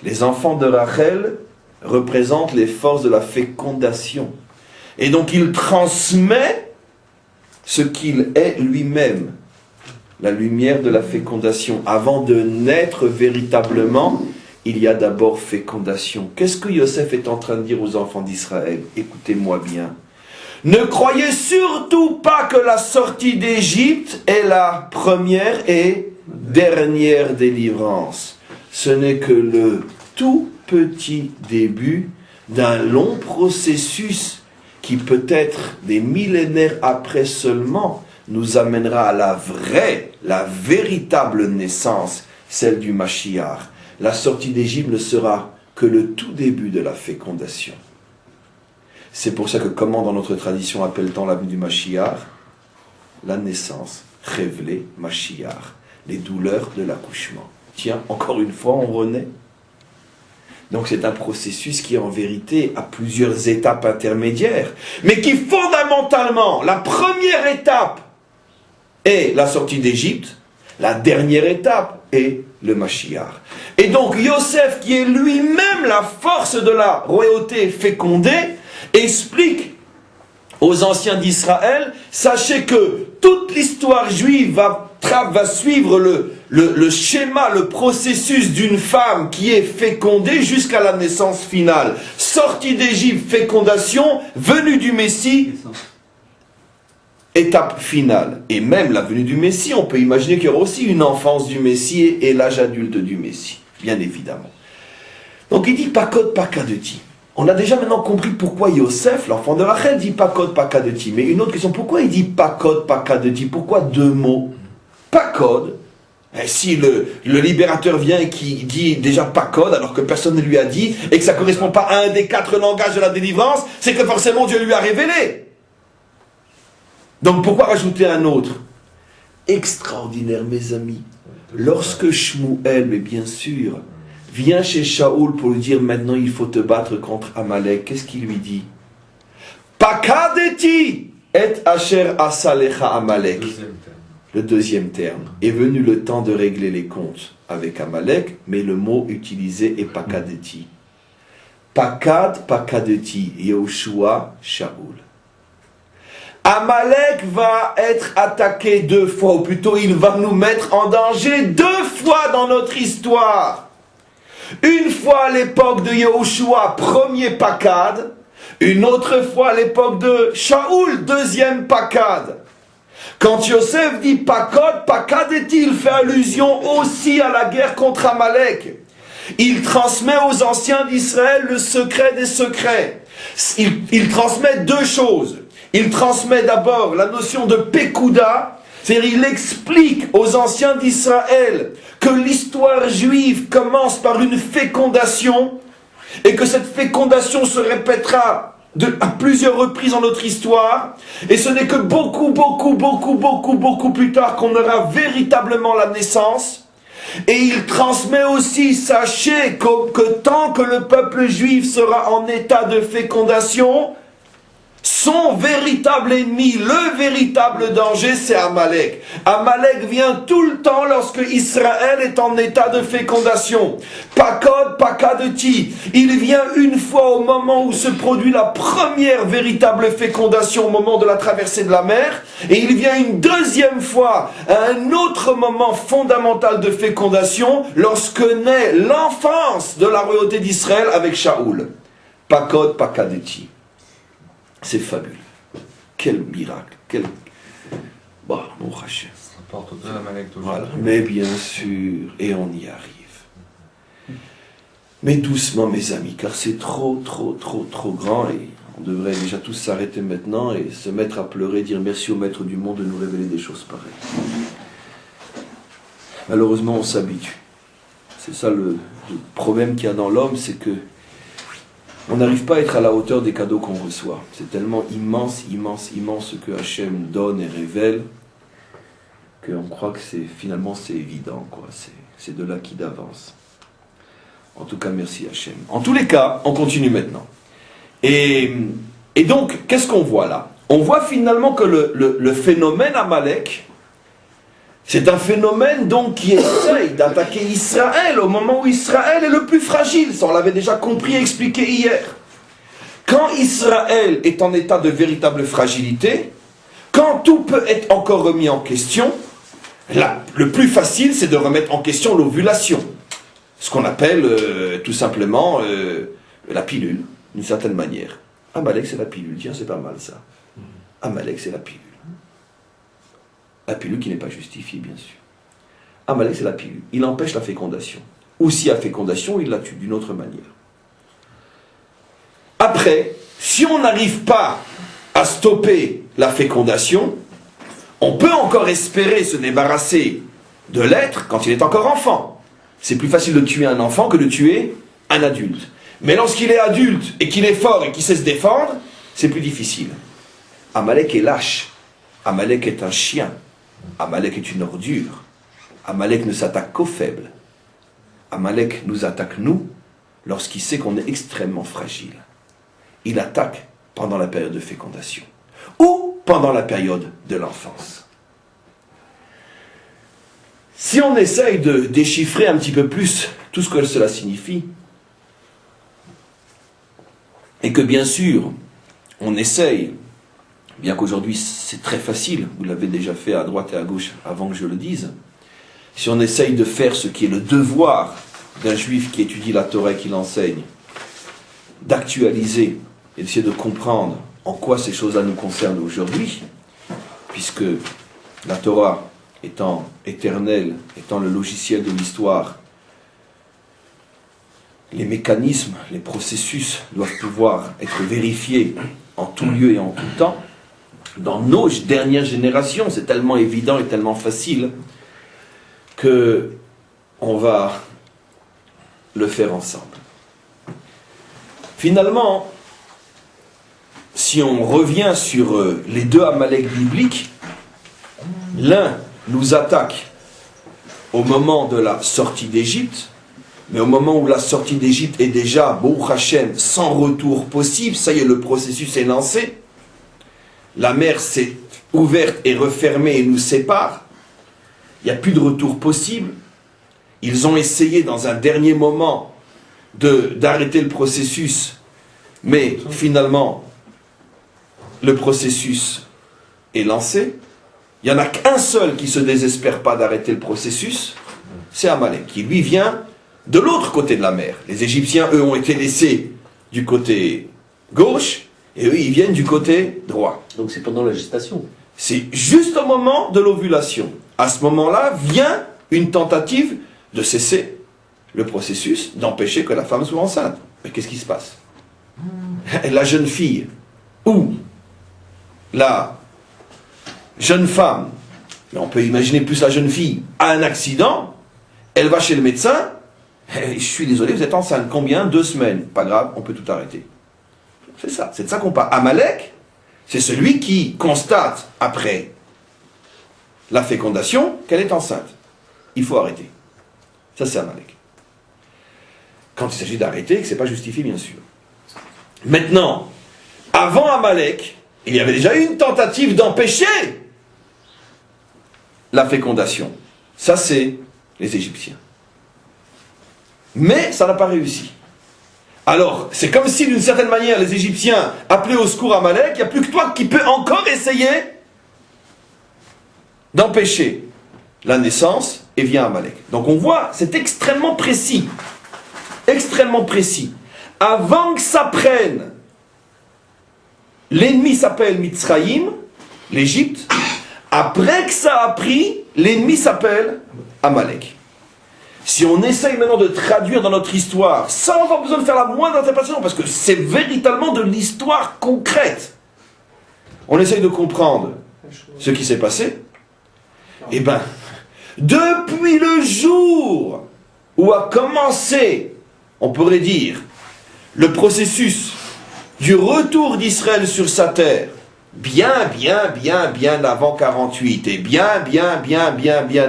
Les enfants de Rachel représentent les forces de la fécondation. Et donc il transmet ce qu'il est lui-même. La lumière de la fécondation. Avant de naître véritablement, il y a d'abord fécondation. Qu'est-ce que Yosef est en train de dire aux enfants d'Israël? Écoutez-moi bien. Ne croyez surtout pas que la sortie d'Égypte est la première et dernière délivrance. Ce n'est que le tout petit début d'un long processus qui peut-être des millénaires après seulement nous amènera à la véritable naissance, celle du Mashiach. La sortie d'Égypte ne sera que le tout début de la fécondation. C'est pour ça que, comment dans notre tradition appelle-t-on la venue du Mashiach? La naissance, révélée, Mashiach, les douleurs de l'accouchement. Tiens, encore une fois, on renaît. Donc c'est un processus qui, en vérité, a plusieurs étapes intermédiaires, mais qui, fondamentalement, la première étape est la sortie d'Égypte, la dernière étape est le Mashiach. Et donc Yosef, qui est lui-même la force de la royauté fécondée, explique aux anciens d'Israël, sachez que toute l'histoire juive va suivre le schéma, le processus d'une femme qui est fécondée jusqu'à la naissance finale. Sortie d'Égypte, fécondation, venue du Messie, étape finale. Et même la venue du Messie, on peut imaginer qu'il y aura aussi une enfance du Messie et l'âge adulte du Messie, bien évidemment. Donc il dit Pakod Pakadeti. On a déjà maintenant compris pourquoi Yosef, l'enfant de Rachel, dit Pakod Pakadeti. Mais une autre question, pourquoi il dit Pakod Pakadeti? Pourquoi deux mots? Pakod, si le libérateur vient et qui dit déjà Pakod, alors que personne ne lui a dit, et que ça ne correspond pas à un des 4 langages de la délivrance, c'est que forcément Dieu lui a révélé. Donc pourquoi rajouter un autre? Extraordinaire, mes amis. Lorsque Shmuel, mais bien sûr, vient chez Shaoul pour lui dire maintenant il faut te battre contre Amalek, qu'est-ce qu'il lui dit? Pakadeti et asher asalecha Amalek. Le deuxième terme. Est venu le temps de régler les comptes avec Amalek, mais le mot utilisé est Pakadeti. Pakad, Pakadeti, Yehoshua, Shaoul. Amalek va être attaqué 2 fois, ou plutôt il va nous mettre en danger 2 fois dans notre histoire. Une fois à l'époque de Yehoshua, premier Pakad, une autre fois à l'époque de Shaoul, deuxième Pakad. Quand Yosef dit Pakod, Pakadeti, il fait allusion aussi à la guerre contre Amalek. Il transmet aux anciens d'Israël le secret des secrets. Il transmet 2 choses. Il transmet d'abord la notion de Pekouda, c'est-à-dire il explique aux anciens d'Israël que l'histoire juive commence par une fécondation et que cette fécondation se répétera à plusieurs reprises dans notre histoire, et ce n'est que beaucoup plus tard qu'on aura véritablement la naissance. Et il transmet aussi, sachez que tant que le peuple juif sera en état de fécondation, son véritable ennemi, le véritable danger, c'est Amalek. Amalek vient tout le temps lorsque Israël est en état de fécondation. Pakod, Pakadeti. Il vient une fois au moment où se produit la première véritable fécondation, au moment de la traversée de la mer. Et il vient une deuxième fois à un autre moment fondamental de fécondation, lorsque naît l'enfance de la royauté d'Israël avec Shaoul. Pakod, Pakadeti. C'est fabuleux. Quel miracle. Quel... Bon, mon Hachem. Ça rapporte au Amalek toujours. Voilà. Mais bien sûr, et on y arrive. Mais doucement, mes amis, car c'est trop grand, et on devrait déjà tous s'arrêter maintenant et se mettre à pleurer, dire merci au Maître du monde de nous révéler des choses pareilles. Malheureusement, on s'habitue. C'est ça le problème qu'il y a dans l'homme, c'est que on n'arrive pas à être à la hauteur des cadeaux qu'on reçoit. C'est tellement immense ce que Hachem donne et révèle, qu'on croit que finalement c'est évident, quoi. C'est de l'acquis d'avance. En tout cas, merci Hachem. En tous les cas, on continue maintenant. Et donc, qu'est-ce qu'on voit là? On voit finalement que le phénomène Amalek, c'est un phénomène donc qui essaye d'attaquer Israël au moment où Israël est le plus fragile. Ça, on l'avait déjà compris et expliqué hier. Quand Israël est en état de véritable fragilité, quand tout peut être encore remis en question, le plus facile, c'est de remettre en question l'ovulation. Ce qu'on appelle tout simplement la pilule, d'une certaine manière. Amalek, c'est la pilule. Tiens, c'est pas mal ça. Amalek, c'est la pilule. La pilule qui n'est pas justifiée, bien sûr. Amalek, c'est la pilule. Il empêche la fécondation. Ou s'il y a fécondation, il la tue d'une autre manière. Après, si on n'arrive pas à stopper la fécondation, on peut encore espérer se débarrasser de l'être quand il est encore enfant. C'est plus facile de tuer un enfant que de tuer un adulte. Mais lorsqu'il est adulte et qu'il est fort et qu'il sait se défendre, c'est plus difficile. Amalek est lâche. Amalek est un chien. Amalek est une ordure. Amalek ne s'attaque qu'aux faibles. Amalek nous attaque, nous, lorsqu'il sait qu'on est extrêmement fragile. Il attaque pendant la période de fécondation ou pendant la période de l'enfance. Si on essaye de déchiffrer un petit peu plus tout ce que cela signifie, et que bien sûr, on essaye, bien qu'aujourd'hui c'est très facile, vous l'avez déjà fait à droite et à gauche avant que je le dise, si on essaye de faire ce qui est le devoir d'un juif qui étudie la Torah et qui l'enseigne, d'actualiser et d'essayer de comprendre en quoi ces choses-là nous concernent aujourd'hui, puisque la Torah étant éternelle, étant le logiciel de l'histoire, les mécanismes, les processus doivent pouvoir être vérifiés en tout lieu et en tout temps. Dans nos dernières générations, c'est tellement évident et tellement facile que on va le faire ensemble. Finalement, si on revient sur les deux Amalek bibliques, l'un nous attaque au moment de la sortie d'Égypte, mais au moment où la sortie d'Égypte est déjà, Baruch Hashem, sans retour possible, ça y est, le processus est lancé, la mer s'est ouverte et refermée et nous sépare, il n'y a plus de retour possible, ils ont essayé dans un dernier moment d'arrêter le processus, mais finalement, le processus est lancé. Il n'y en a qu'un seul qui ne se désespère pas d'arrêter le processus, c'est Amalek, qui lui vient de l'autre côté de la mer. Les Égyptiens, eux, ont été laissés du côté gauche, et eux, ils viennent du côté droit. Donc c'est pendant la gestation. C'est juste au moment de l'ovulation. À ce moment-là, vient une tentative de cesser le processus, d'empêcher que la femme soit enceinte. Mais qu'est-ce qui se passe? La jeune fille, ou la jeune femme, mais on peut imaginer plus la jeune fille, a un accident, elle va chez le médecin, je suis désolé, vous êtes enceinte, combien? 2 semaines. Pas grave, on peut tout arrêter. C'est de ça qu'on parle. Amalek, c'est celui qui constate, après la fécondation, qu'elle est enceinte. Il faut arrêter. Ça, c'est Amalek. Quand il s'agit d'arrêter, que ce n'est pas justifié, bien sûr. Maintenant, avant Amalek, il y avait déjà eu une tentative d'empêcher la fécondation. Ça, c'est les Égyptiens. Mais ça n'a pas réussi. Alors, c'est comme si, d'une certaine manière, les Égyptiens appelaient au secours Amalek, il n'y a plus que toi qui peux encore essayer d'empêcher la naissance, et vient Amalek. Donc on voit, c'est extrêmement précis. Extrêmement précis. Avant que ça prenne, l'ennemi s'appelle Mitzraïm, l'Égypte. Après que ça a pris, l'ennemi s'appelle Amalek. Si on essaye maintenant de traduire dans notre histoire, sans avoir besoin de faire la moindre interprétation, parce que c'est véritablement de l'histoire concrète, on essaye de comprendre ce qui s'est passé. Eh bien, depuis le jour où a commencé, on pourrait dire, le processus du retour d'Israël sur sa terre, bien avant 48, et bien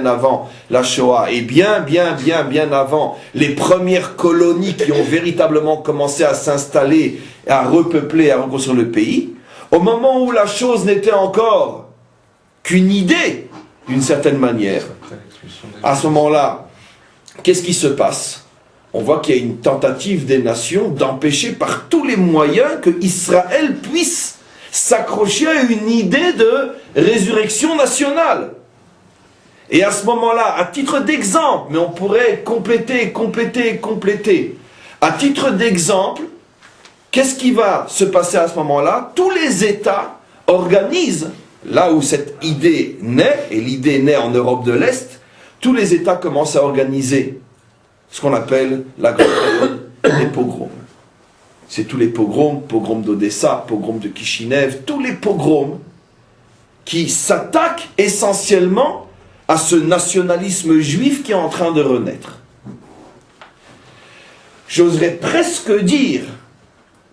avant la Shoah, et bien avant les premières colonies qui ont véritablement commencé à s'installer, à repeupler, à reconstruire le pays, au moment où la chose n'était encore qu'une idée, d'une certaine manière, à ce moment-là, qu'est-ce qui se passe? On voit qu'il y a une tentative des nations d'empêcher par tous les moyens que Israël puisse s'accrocher à une idée de résurrection nationale. Et à ce moment-là, à titre d'exemple, mais on pourrait compléter. À titre d'exemple, qu'est-ce qui va se passer à ce moment-là? Tous les États organisent, là où cette idée naît, et l'idée naît en Europe de l'Est, tous les États commencent à organiser ce qu'on appelle la grande période des pogroms. C'est tous les pogroms, pogrom d'Odessa, pogrom de Kishinev, tous les pogroms qui s'attaquent essentiellement à ce nationalisme juif qui est en train de renaître. j'oserais presque dire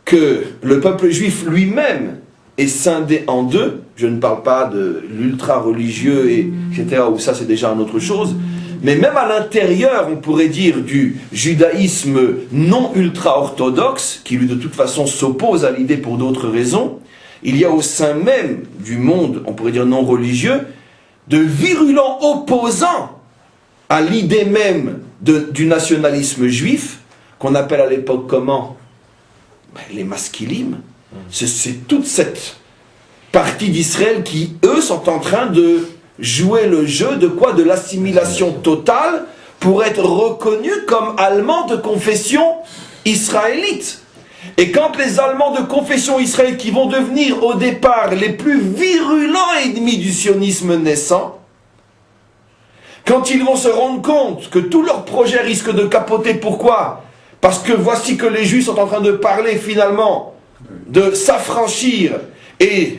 que le peuple juif lui-même est scindé en deux. Je ne parle pas de l'ultra-religieux, etc., où ça c'est déjà une autre chose. Mais même à l'intérieur, on pourrait dire, du judaïsme non ultra-orthodoxe, qui lui de toute façon s'oppose à l'idée pour d'autres raisons, il y a au sein même du monde, on pourrait dire non religieux, de virulents opposants à l'idée même du nationalisme juif, qu'on appelle à l'époque comment? Les maskilim. C'est toute cette partie d'Israël qui, eux, sont en train de jouer le jeu de quoi? De l'assimilation totale pour être reconnus comme Allemands de confession israélite. Et quand les Allemands de confession israélite, qui vont devenir au départ les plus virulents ennemis du sionisme naissant, quand ils vont se rendre compte que tous leurs projets risquent de capoter, pourquoi? Parce que voici que les Juifs sont en train de parler finalement de s'affranchir et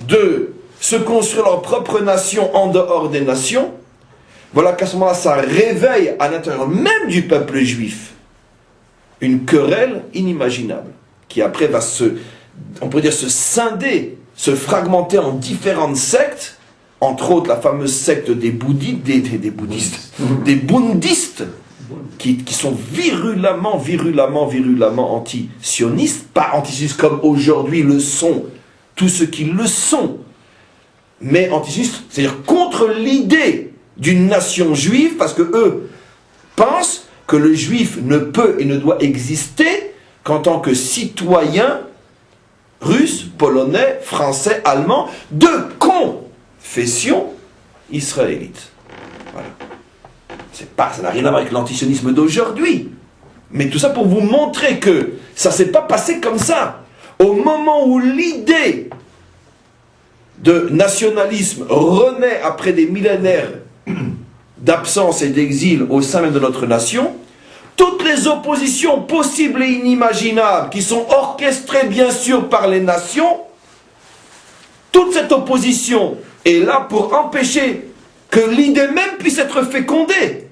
de se construire leur propre nation en dehors des nations, voilà qu'à ce moment-là, ça réveille à l'intérieur même du peuple juif une querelle inimaginable, qui après va on pourrait dire se scinder, se fragmenter en différentes sectes, entre autres la fameuse secte des bouddhistes, des bundistes, qui sont virulemment anti-sionistes, pas anti-sionistes comme aujourd'hui le sont tous ceux qui le sont, mais anti-sionistes, c'est-à-dire contre l'idée d'une nation juive, parce que eux pensent que le juif ne peut et ne doit exister qu'en tant que citoyen russe, polonais, français, allemand, de confession israélite. Voilà. Ça n'a rien à voir avec l'antisionisme d'aujourd'hui. Mais tout ça pour vous montrer que ça ne s'est pas passé comme ça. Au moment où l'idée de nationalisme renaît après des millénaires d'absence et d'exil au sein même de notre nation, toutes les oppositions possibles et inimaginables qui sont orchestrées bien sûr par les nations, toute cette opposition est là pour empêcher que l'idée même puisse être fécondée.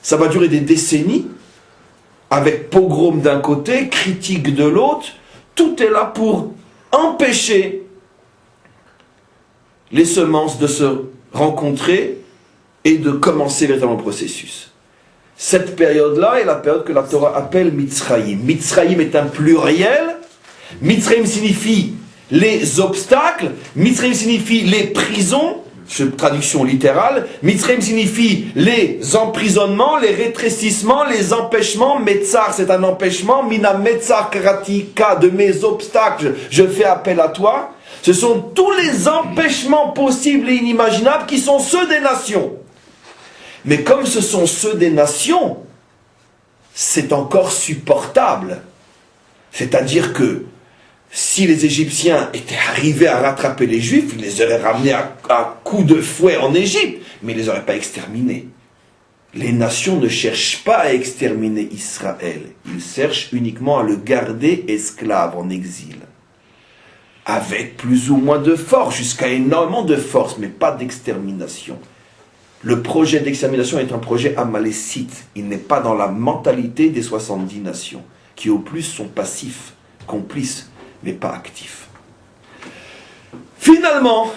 Ça va durer des décennies, avec pogrom d'un côté, critique de l'autre. Tout est là pour empêcher les semences de se rencontrer et de commencer véritablement le processus. Cette période-là est la période que la Torah appelle Mitzrayim. Mitzrayim est un pluriel. Mitzrayim signifie les obstacles. Mitzrayim signifie les prisons. Traduction littérale. Mitzrayim signifie les emprisonnements, les rétrécissements, les empêchements. Metzar, c'est un empêchement. Mina metzar karatika, de mes obstacles, je fais appel à toi. Ce sont tous les empêchements possibles et inimaginables qui sont ceux des nations. Mais comme ce sont ceux des nations, c'est encore supportable. C'est-à-dire que si les Égyptiens étaient arrivés à rattraper les Juifs, ils les auraient ramenés à coups de fouet en Égypte, mais ils ne les auraient pas exterminés. Les nations ne cherchent pas à exterminer Israël. Ils cherchent uniquement à le garder esclave en exil. Avec plus ou moins de force, jusqu'à énormément de force, mais pas d'extermination. Le projet d'extermination est un projet amalécite. Il n'est pas dans la mentalité des 70 nations, qui au plus sont passifs, complices, mais pas actifs. Finalement,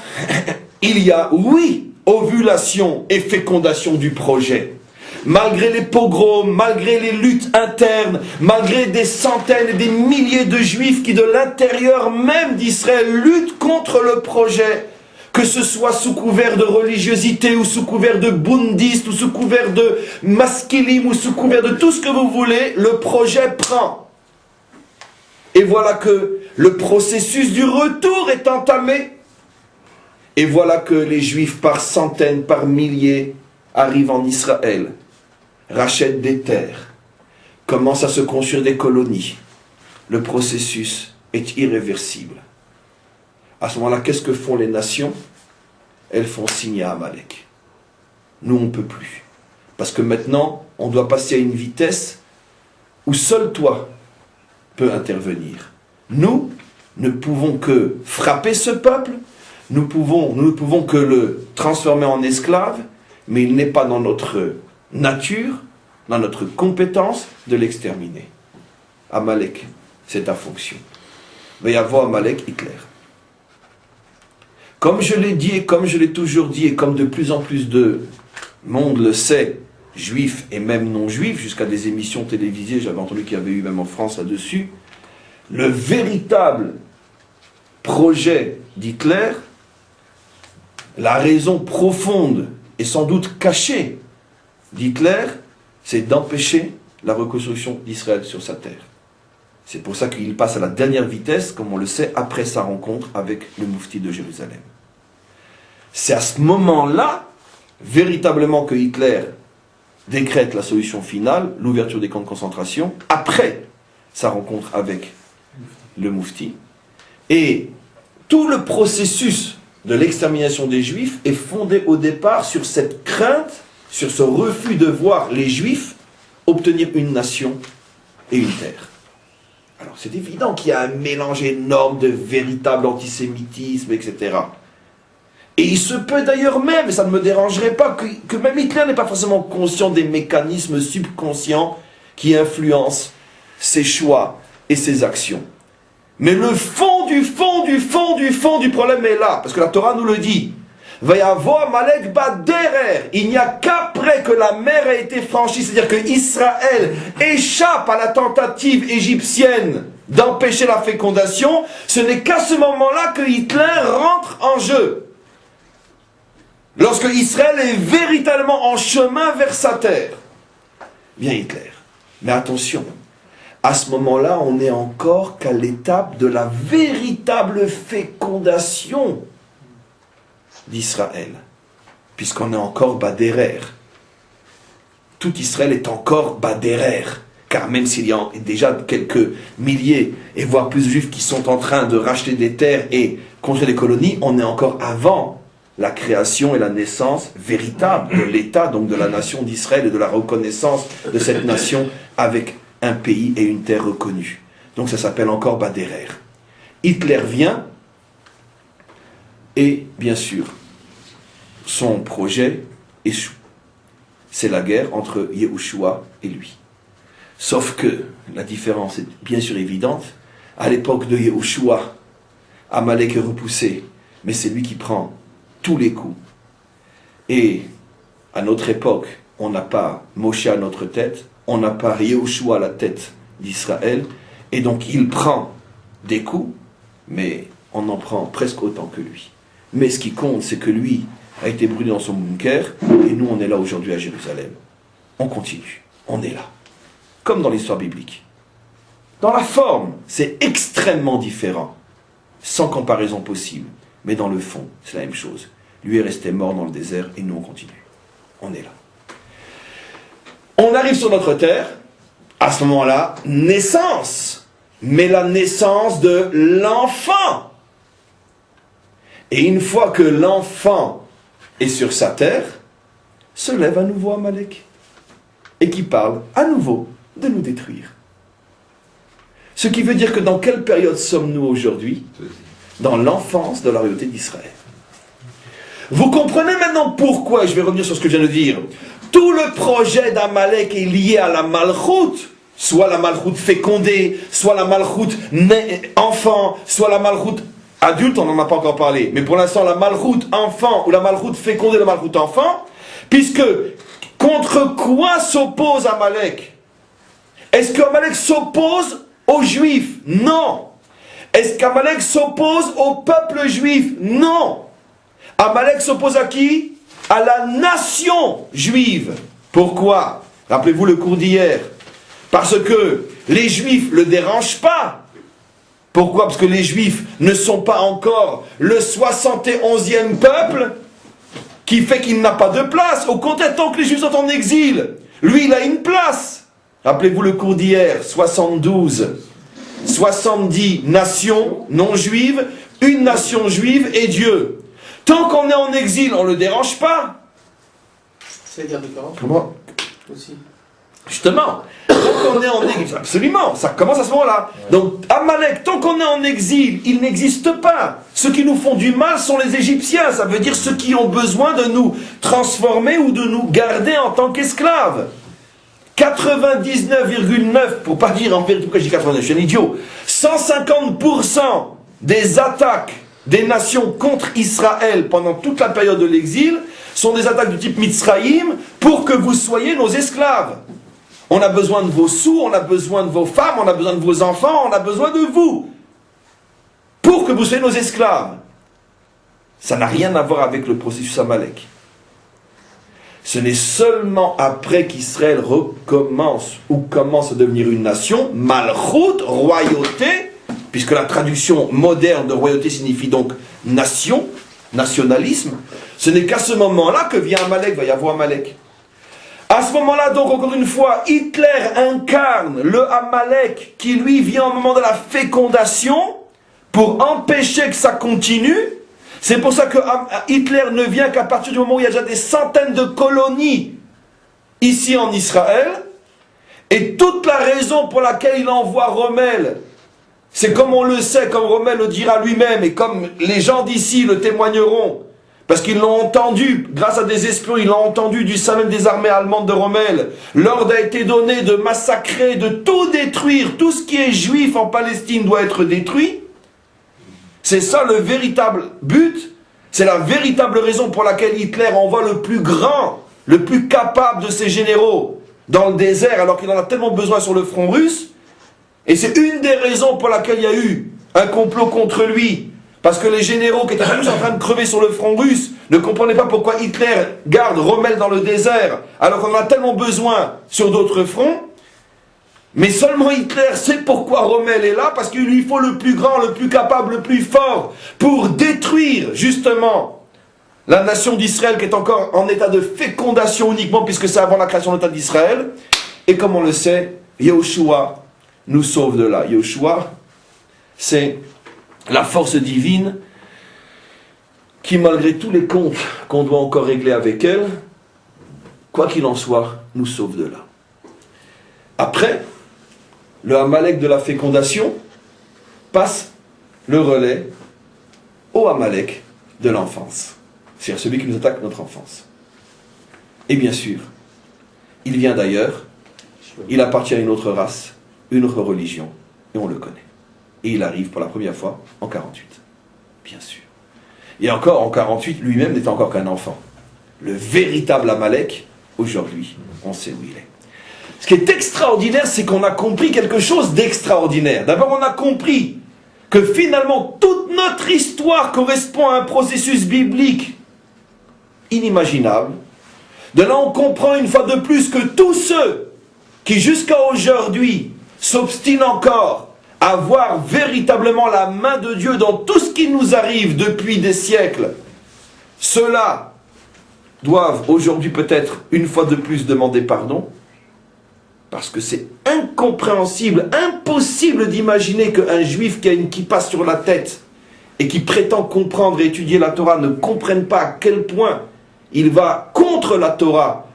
il y a, oui, ovulation et fécondation du projet. Malgré les pogroms, malgré les luttes internes, malgré des centaines et des milliers de juifs qui de l'intérieur même d'Israël luttent contre le projet, que ce soit sous couvert de religiosité, ou sous couvert de bundistes, ou sous couvert de maskilim, ou sous couvert de tout ce que vous voulez, le projet prend. Et voilà que le processus du retour est entamé. Et voilà que les Juifs par centaines, par milliers, arrivent en Israël, rachètent des terres, commencent à se construire des colonies. Le processus est irréversible. À ce moment-là, qu'est-ce que font les nations? Elles font signe à Amalek. Nous, on ne peut plus. Parce que maintenant, on doit passer à une vitesse où seul toi peut intervenir. Nous ne pouvons que frapper ce peuple, nous ne pouvons que le transformer en esclave, mais il n'est pas dans notre nature, dans notre compétence de l'exterminer. Amalek, c'est ta fonction. Mais il y a Amalek, Hitler. Comme je l'ai dit et comme je l'ai toujours dit et comme de plus en plus de monde le sait, juifs et même non-juifs, jusqu'à des émissions télévisées, j'avais entendu qu'il y avait eu même en France là-dessus, le véritable projet d'Hitler, la raison profonde et sans doute cachée d'Hitler, c'est d'empêcher la reconstruction d'Israël sur sa terre. C'est pour ça qu'il passe à la dernière vitesse, comme on le sait, après sa rencontre avec le Moufti de Jérusalem. C'est à ce moment-là, véritablement, que Hitler décrète la solution finale, l'ouverture des camps de concentration, après sa rencontre avec le Moufti. Et tout le processus de l'extermination des Juifs est fondé au départ sur cette crainte, sur ce refus de voir les Juifs obtenir une nation et une terre. Alors c'est évident qu'il y a un mélange énorme de véritable antisémitisme, etc. Et il se peut d'ailleurs même, et ça ne me dérangerait pas, que même Hitler n'est pas forcément conscient des mécanismes subconscients qui influencent ses choix et ses actions. Mais le fond du problème est là, parce que la Torah nous le dit. Vayavo Amalek baderer. Il n'y a qu'après que la mer a été franchie, c'est-à-dire que Israël échappe à la tentative égyptienne d'empêcher la fécondation, ce n'est qu'à ce moment-là que Hitler rentre en jeu. Lorsque Israël est véritablement en chemin vers sa terre, vient Hitler. Mais attention, à ce moment-là, on n'est encore qu'à l'étape de la véritable fécondation d'Israël, puisqu'on est encore Baderer. Tout Israël est encore Baderer, car même s'il y a déjà quelques milliers, et voire plus de Juifs qui sont en train de racheter des terres et construire des colonies, on est encore avant la création et la naissance véritable de l'État, donc de la nation d'Israël et de la reconnaissance de cette nation avec un pays et une terre reconnue. Donc ça s'appelle encore Baderer. Hitler vient, et bien sûr, son projet échoue. C'est la guerre entre Yehoshua et lui. Sauf que la différence est bien sûr évidente. À l'époque de Yehoshua, Amalek est repoussé, mais c'est lui qui prend tous les coups. Et à notre époque, on n'a pas Moshe à notre tête, on n'a pas Yehoshua à la tête d'Israël, et donc il prend des coups, mais on en prend presque autant que lui. Mais ce qui compte, c'est que lui a été brûlé dans son bunker, et nous on est là aujourd'hui à Jérusalem. On continue, on est là. Comme dans l'histoire biblique. Dans la forme, c'est extrêmement différent, sans comparaison possible. Mais dans le fond, c'est la même chose. Lui est resté mort dans le désert, et nous on continue. On est là. On arrive sur notre terre, à ce moment-là, naissance. Mais la naissance de l'enfant. Et une fois que l'enfant est sur sa terre, se lève à nouveau Amalek. Et qui parle à nouveau de nous détruire. Ce qui veut dire que dans quelle période sommes-nous aujourd'hui? Dans l'enfance de la royauté d'Israël. Vous comprenez maintenant pourquoi, et je vais revenir sur ce que je viens de dire, tout le projet d'Amalek est lié à la malchoute, soit la malchoute fécondée, soit la malchoute enfant, soit la malchoute adulte, on n'en a pas encore parlé, mais pour l'instant la malchoute enfant ou la malchoute fécondée, la malchoute enfant, puisque contre quoi s'oppose Amalek? Est-ce qu'Amalek s'oppose aux Juifs? Non. Est-ce qu'Amalek s'oppose au peuple juif? Non. Amalek s'oppose à qui? À la nation juive. Pourquoi? Rappelez-vous le cours d'hier. Parce que les Juifs ne le dérangent pas. Pourquoi? Parce que les Juifs ne sont pas encore le 71e peuple qui fait qu'il n'a pas de place. Au contraire, tant que les Juifs sont en exil, lui, il a une place. Rappelez-vous le cours d'hier, 72. 70 nations non juives, une nation juive et Dieu. Tant qu'on est en exil, on ne le dérange pas. C'est la guerre de 40 Comment? aussi. Justement, tant qu'on est en exil, absolument, ça commence à ce moment-là. Donc, Amalek, tant qu'on est en exil, il n'existe pas. Ceux qui nous font du mal sont les Égyptiens, ça veut dire ceux qui ont besoin de nous transformer ou de nous garder en tant qu'esclaves. 99,9, pour pas dire en vérité, pourquoi je dis 99, je suis un idiot, 150% des attaques des nations contre Israël pendant toute la période de l'exil sont des attaques du type Mitzraïm pour que vous soyez nos esclaves. On a besoin de vos sous, on a besoin de vos femmes, on a besoin de vos enfants, on a besoin de vous pour que vous soyez nos esclaves. Ça n'a rien à voir avec le processus Amalek. Ce n'est seulement après qu'Israël recommence ou commence à devenir une nation, Malchut, royauté, puisque la traduction moderne de royauté signifie donc nation, nationalisme, ce n'est qu'à ce moment-là que vient Amalek, va y avoir Amalek. À ce moment-là, donc, encore une fois, Hitler incarne le Amalek qui, lui, vient au moment de la fécondation pour empêcher que ça continue. C'est pour ça que Hitler ne vient qu'à partir du moment où il y a déjà des centaines de colonies ici en Israël. Et toute la raison pour laquelle il envoie Rommel, c'est comme on le sait, comme Rommel le dira lui-même, et comme les gens d'ici le témoigneront, parce qu'ils l'ont entendu, grâce à des espions, ils l'ont entendu du sein même des armées allemandes de Rommel. L'ordre a été donné de massacrer, de tout détruire, tout ce qui est juif en Palestine doit être détruit. C'est ça le véritable but, c'est la véritable raison pour laquelle Hitler envoie le plus grand, le plus capable de ses généraux dans le désert, alors qu'il en a tellement besoin sur le front russe. Et c'est une des raisons pour laquelle il y a eu un complot contre lui. Parce que les généraux qui étaient tous en train de crever sur le front russe ne comprenaient pas pourquoi Hitler garde Rommel dans le désert, alors qu'on en a tellement besoin sur d'autres fronts. Mais seulement Hitler sait pourquoi Rommel est là, parce qu'il lui faut le plus grand, le plus capable, le plus fort, pour détruire justement la nation d'Israël qui est encore en état de fécondation uniquement, puisque c'est avant la création de l'État d'Israël. Et comme on le sait, Yahushua nous sauve de là. Yahushua, c'est la force divine qui, malgré tous les comptes qu'on doit encore régler avec elle, quoi qu'il en soit, nous sauve de là. Après, le Amalek de la fécondation passe le relais au Amalek de l'enfance. C'est-à-dire celui qui nous attaque notre enfance. Et bien sûr, il vient d'ailleurs, il appartient à une autre race, une autre religion, et on le connaît. Et il arrive pour la première fois en 48. Bien sûr. Et encore, en 48, lui-même n'est encore qu'un enfant. Le véritable Amalek, aujourd'hui, on sait où il est. Ce qui est extraordinaire, c'est qu'on a compris quelque chose d'extraordinaire. D'abord, on a compris que finalement, toute notre histoire correspond à un processus biblique inimaginable. De là, on comprend une fois de plus que tous ceux qui, jusqu'à aujourd'hui, s'obstinent encore à voir véritablement la main de Dieu dans tout ce qui nous arrive depuis des siècles, ceux-là doivent aujourd'hui peut-être une fois de plus demander pardon. Parce que c'est incompréhensible, impossible d'imaginer qu'un juif qui a une kippa sur la tête et qui prétend comprendre et étudier la Torah ne comprenne pas à quel point il va contre la Torah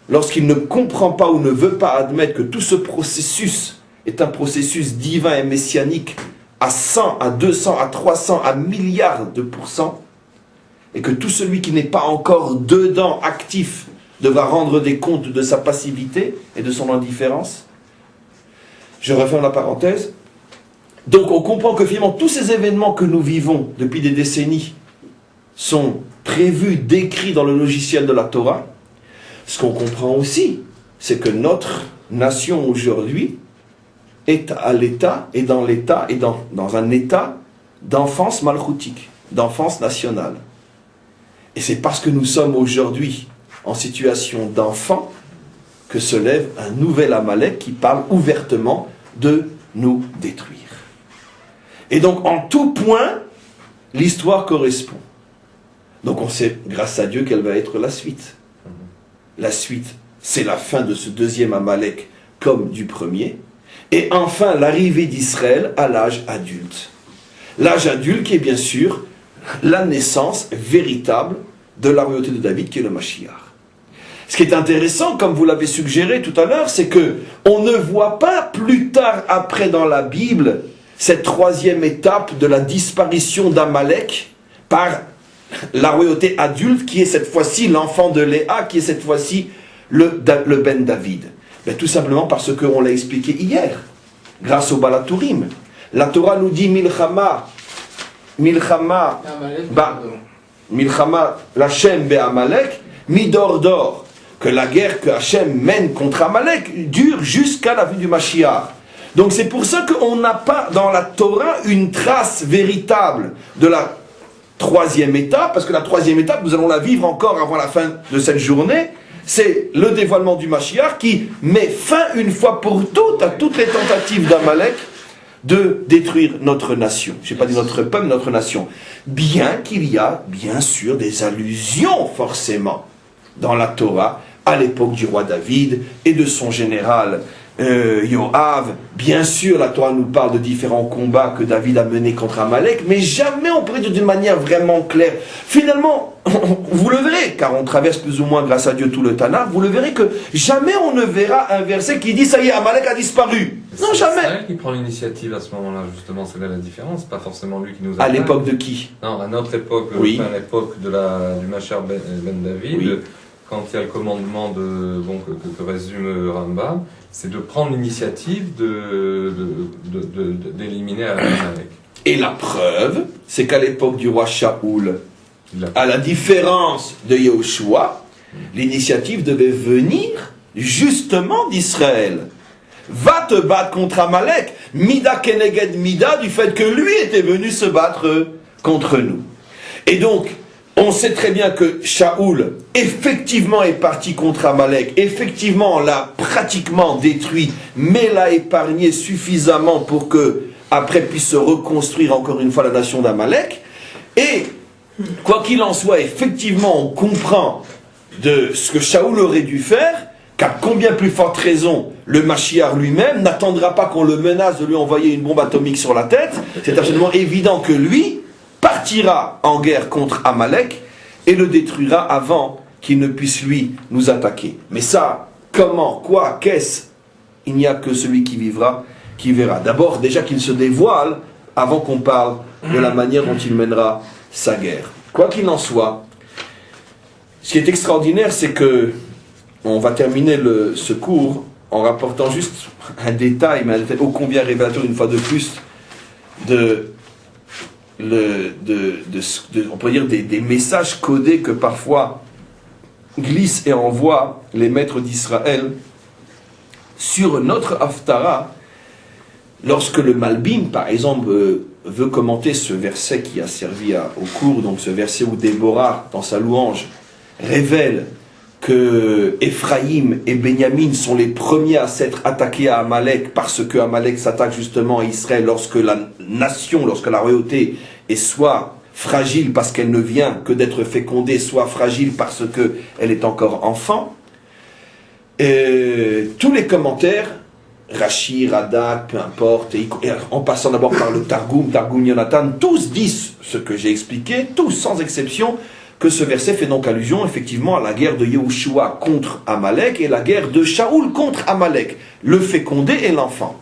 lorsqu'il ne comprend pas ou ne veut pas admettre que tout ce processus est un processus divin et messianique à 100, à 200, à 300, à milliards de pourcents, et que tout celui qui n'est pas encore dedans, actif, devra rendre des comptes de sa passivité et de son indifférence. Je referme la parenthèse. Donc on comprend que finalement tous ces événements que nous vivons depuis des décennies sont prévus, décrits dans le logiciel de la Torah. Ce qu'on comprend aussi, c'est que notre nation aujourd'hui est à l'état, et dans un état d'enfance malchoutique, d'enfance nationale. Et c'est parce que nous sommes aujourd'hui en situation d'enfant que se lève un nouvel Amalek qui parle ouvertement de nous détruire. Et donc en tout point, l'histoire correspond. Donc on sait, grâce à Dieu, quelle va être la suite. La suite, c'est la fin de ce deuxième Amalek comme du premier. Et enfin, l'arrivée d'Israël à l'âge adulte. L'âge adulte qui est bien sûr la naissance véritable de la royauté de David, qui est le Mashiach. Ce qui est intéressant, comme vous l'avez suggéré tout à l'heure, c'est que on ne voit pas plus tard après dans la Bible cette troisième étape de la disparition d'Amalek par la royauté adulte, qui est cette fois-ci l'enfant de Léa, qui est cette fois-ci le Ben David. Ben, tout simplement parce qu'on l'a expliqué hier, grâce au Balatourim. La Torah nous dit Milchama, Milchama, l'Hachem be'Amalek, Midor, que la guerre que Hachem mène contre Amalek dure jusqu'à la venue du Mashiach. Donc c'est pour ça qu'on n'a pas dans la Torah une trace véritable de la troisième étape, parce que la troisième étape, nous allons la vivre encore avant la fin de cette journée, c'est le dévoilement du Mashiach qui met fin une fois pour toutes à toutes les tentatives d'Amalek de détruire notre nation. Je n'ai pas dit notre peuple, notre nation. Bien qu'il y a, bien sûr, des allusions, forcément, dans la Torah, à l'époque du roi David et de son général Yoav. Bien sûr, la Torah nous parle de différents combats que David a menés contre Amalek, mais jamais on pourrait dire d'une manière vraiment claire. Finalement, vous le verrez, car on traverse plus ou moins, grâce à Dieu, tout le Tanakh, vous le verrez que jamais on ne verra un verset qui dit « ça y est, Amalek a disparu ». Non, jamais. C'est elle qui prend l'initiative à ce moment-là, justement, c'est là la différence, pas forcément lui qui nous À attaque. l'époque de qui? Non, à notre époque, Oui. à l'époque du Machar ben David, Oui. quand il y a le commandement que résume Rambam, c'est de prendre l'initiative d'éliminer Amalek. Et la preuve, c'est qu'à l'époque du roi Shaoul, à la différence de Yehoshua, l'initiative devait venir justement d'Israël. Va te battre contre Amalek, Mida Keneged Mida, du fait que lui était venu se battre contre nous. Et donc, on sait très bien que Shaoul, effectivement, est parti contre Amalek, effectivement, l'a pratiquement détruit, mais l'a épargné suffisamment pour que, après, puisse se reconstruire encore une fois la nation d'Amalek. Et, quoi qu'il en soit, effectivement, on comprend de ce que Shaoul aurait dû faire, qu'à combien plus forte raison, le Mashiach lui-même n'attendra pas qu'on le menace de lui envoyer une bombe atomique sur la tête. C'est absolument évident que lui partira en guerre contre Amalek et le détruira avant qu'il ne puisse lui nous attaquer. Mais ça, comment, quoi, qu'est-ce? Il n'y a que celui qui vivra, qui verra. D'abord, déjà qu'il se dévoile avant qu'on parle de la manière dont il mènera sa guerre. Quoi qu'il en soit, ce qui est extraordinaire, c'est que on va terminer ce cours en rapportant juste un détail, mais un détail ô combien révélateur une fois de plus on pourrait dire des messages codés que parfois glissent et envoient les maîtres d'Israël sur notre Haftara, lorsque le Malbim, par exemple, veut commenter ce verset qui a servi au cours, donc ce verset où Déborah, dans sa louange, révèle que Ephraïm et Benyamin sont les premiers à s'être attaqués à Amalek parce que Amalek s'attaque justement à Israël lorsque la nation, lorsque la royauté est soit fragile parce qu'elle ne vient que d'être fécondée, soit fragile parce qu'elle est encore enfant. Et tous les commentaires, Rashi, Radak, peu importe, et en passant d'abord par le Targum Yonatan, tous disent ce que j'ai expliqué, tous sans exception, que ce verset fait donc allusion effectivement à la guerre de Yehoshua contre Amalek et la guerre de Shaoul contre Amalek, le fécondé et l'enfant.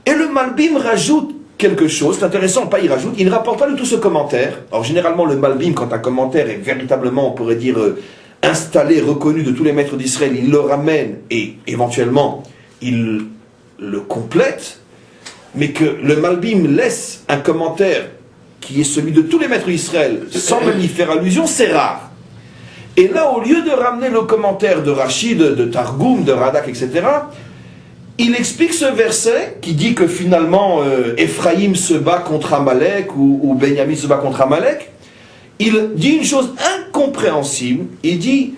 Et le Malbim rajoute quelque chose, c'est intéressant, il ne rapporte pas du tout ce commentaire. Alors généralement le Malbim, quand un commentaire est véritablement, on pourrait dire, installé, reconnu de tous les maîtres d'Israël, il le ramène et éventuellement il le complète, mais que le Malbim laisse un commentaire qui est celui de tous les maîtres d'Israël, sans même y faire allusion, c'est rare. Et là, au lieu de ramener le commentaire de Rashi, de Targum, de Radak, etc., il explique ce verset qui dit que finalement, Ephraïm se bat contre Amalek, ou Benyamin se bat contre Amalek. Il dit une chose incompréhensible, il dit,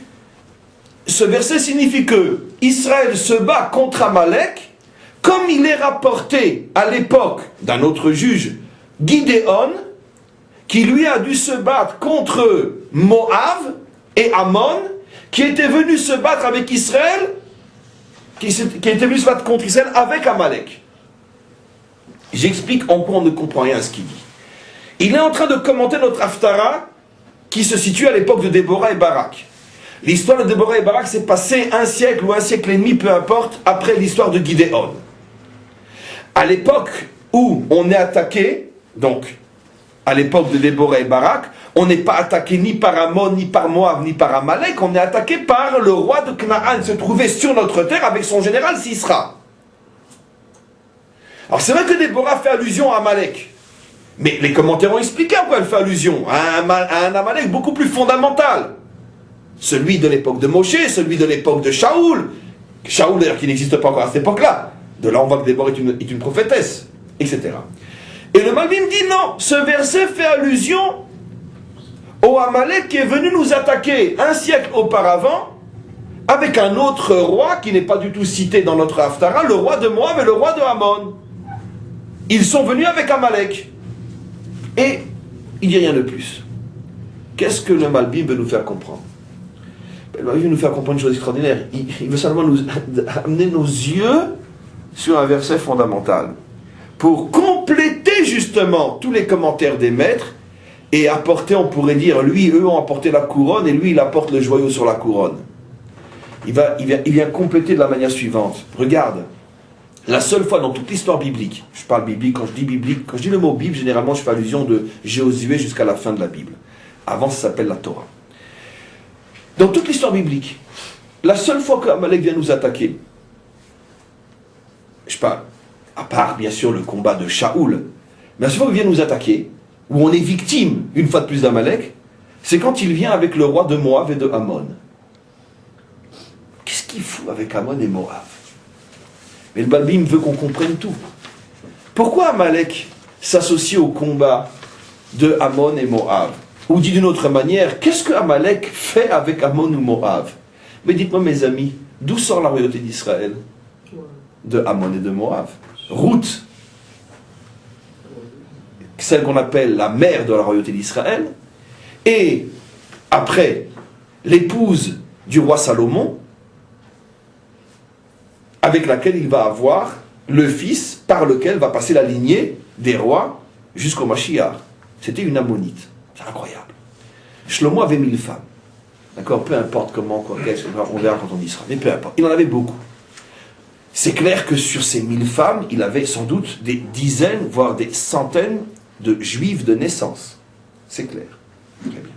ce verset signifie que Israël se bat contre Amalek, comme il est rapporté à l'époque d'un autre juge, Gidéon, qui lui a dû se battre contre Moab et Ammon, qui était venu se battre avec Israël, qui était venu se battre contre Israël avec Amalek. J'explique en quoi on ne comprend rien à ce qu'il dit. Il est en train de commenter notre Haftara, qui se situe à l'époque de Déborah et Barak. L'histoire de Déborah et Barak s'est passée un siècle ou un siècle et demi, peu importe, après l'histoire de Gidéon. À l'époque où on est attaqué, donc, à l'époque de Déborah et Barak, on n'est pas attaqué ni par Ammon, ni par Moab, ni par Amalek, on est attaqué par le roi de Canaan, se trouvait sur notre terre avec son général Sisra. Alors c'est vrai que Déborah fait allusion à Amalek, mais les commentaires ont expliqué à quoi elle fait allusion, à un Amalek beaucoup plus fondamental. Celui de l'époque de Moshe, celui de l'époque de Shaoul. Shaoul d'ailleurs qui n'existe pas encore à cette époque-là. De là on voit que Déborah est une prophétesse, etc. Et le Malbim dit non, ce verset fait allusion au Amalek qui est venu nous attaquer un siècle auparavant avec un autre roi qui n'est pas du tout cité dans notre Haftara, le roi de Moab et le roi de Ammon. Ils sont venus avec Amalek. Et il n'y a rien de plus. Qu'est-ce que le Malbim veut nous faire comprendre? Le Malbim veut nous faire comprendre une chose extraordinaire. Il veut simplement nous amener nos yeux sur un verset fondamental pour compléter justement tous les commentaires des maîtres et apporter, on pourrait dire, eux ont apporté la couronne et lui il apporte le joyau sur la couronne. Il vient compléter de la manière suivante. Regarde, la seule fois dans toute l'histoire biblique, je parle biblique, quand je dis le mot Bible, généralement je fais allusion de Josué jusqu'à la fin de la Bible. Avant ça s'appelle la Torah. Dans toute l'histoire biblique, la seule fois qu'Amalek vient nous attaquer, je parle, à part bien sûr le combat de Shaoul, mais la seule fois qu'il vient nous attaquer, où on est victime une fois de plus d'Amalek, c'est quand il vient avec le roi de Moab et de Ammon. Qu'est-ce qu'il fout avec Ammon et Moab? Mais le Malbim veut qu'on comprenne tout. Pourquoi Amalek s'associe au combat de Ammon et Moab? Ou dit d'une autre manière, qu'est-ce que Amalek fait avec Ammon ou Moab? Mais dites-moi mes amis, d'où sort la royauté d'Israël? De Ammon et de Moab. Ruth, celle qu'on appelle la mère de la royauté d'Israël, et après, l'épouse du roi Salomon, avec laquelle il va avoir le fils par lequel va passer la lignée des rois jusqu'au Mashiach. C'était une ammonite. C'est incroyable. Shlomo avait 1000 femmes. D'accord? Peu importe comment, quoi, on verra quand on y sera. Mais peu importe. Il en avait beaucoup. C'est clair que sur ces 1000 femmes, il avait sans doute des dizaines, voire des centaines de juifs de naissance. C'est clair. Très bien.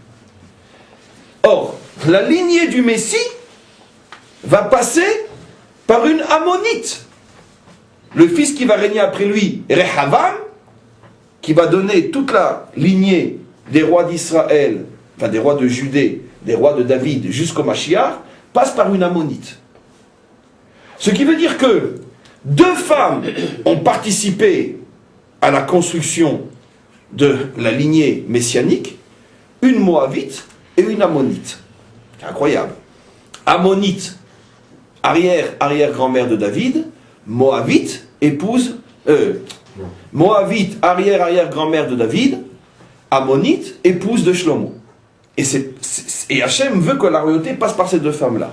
Or, la lignée du Messie va passer par une ammonite. Le fils qui va régner après lui, Rehavam, qui va donner toute la lignée des rois d'Israël, enfin des rois de Judée, des rois de David jusqu'au Mashiach, passe par une ammonite. Ce qui veut dire que 2 femmes ont participé à la construction de la lignée messianique, une moabite et une ammonite. C'est incroyable. Ammonite, arrière-grand-mère de David, moabite, moabite, arrière-grand-mère de David, ammonite, épouse de Shlomo. Et Hachem veut que la royauté passe par ces 2 femmes-là.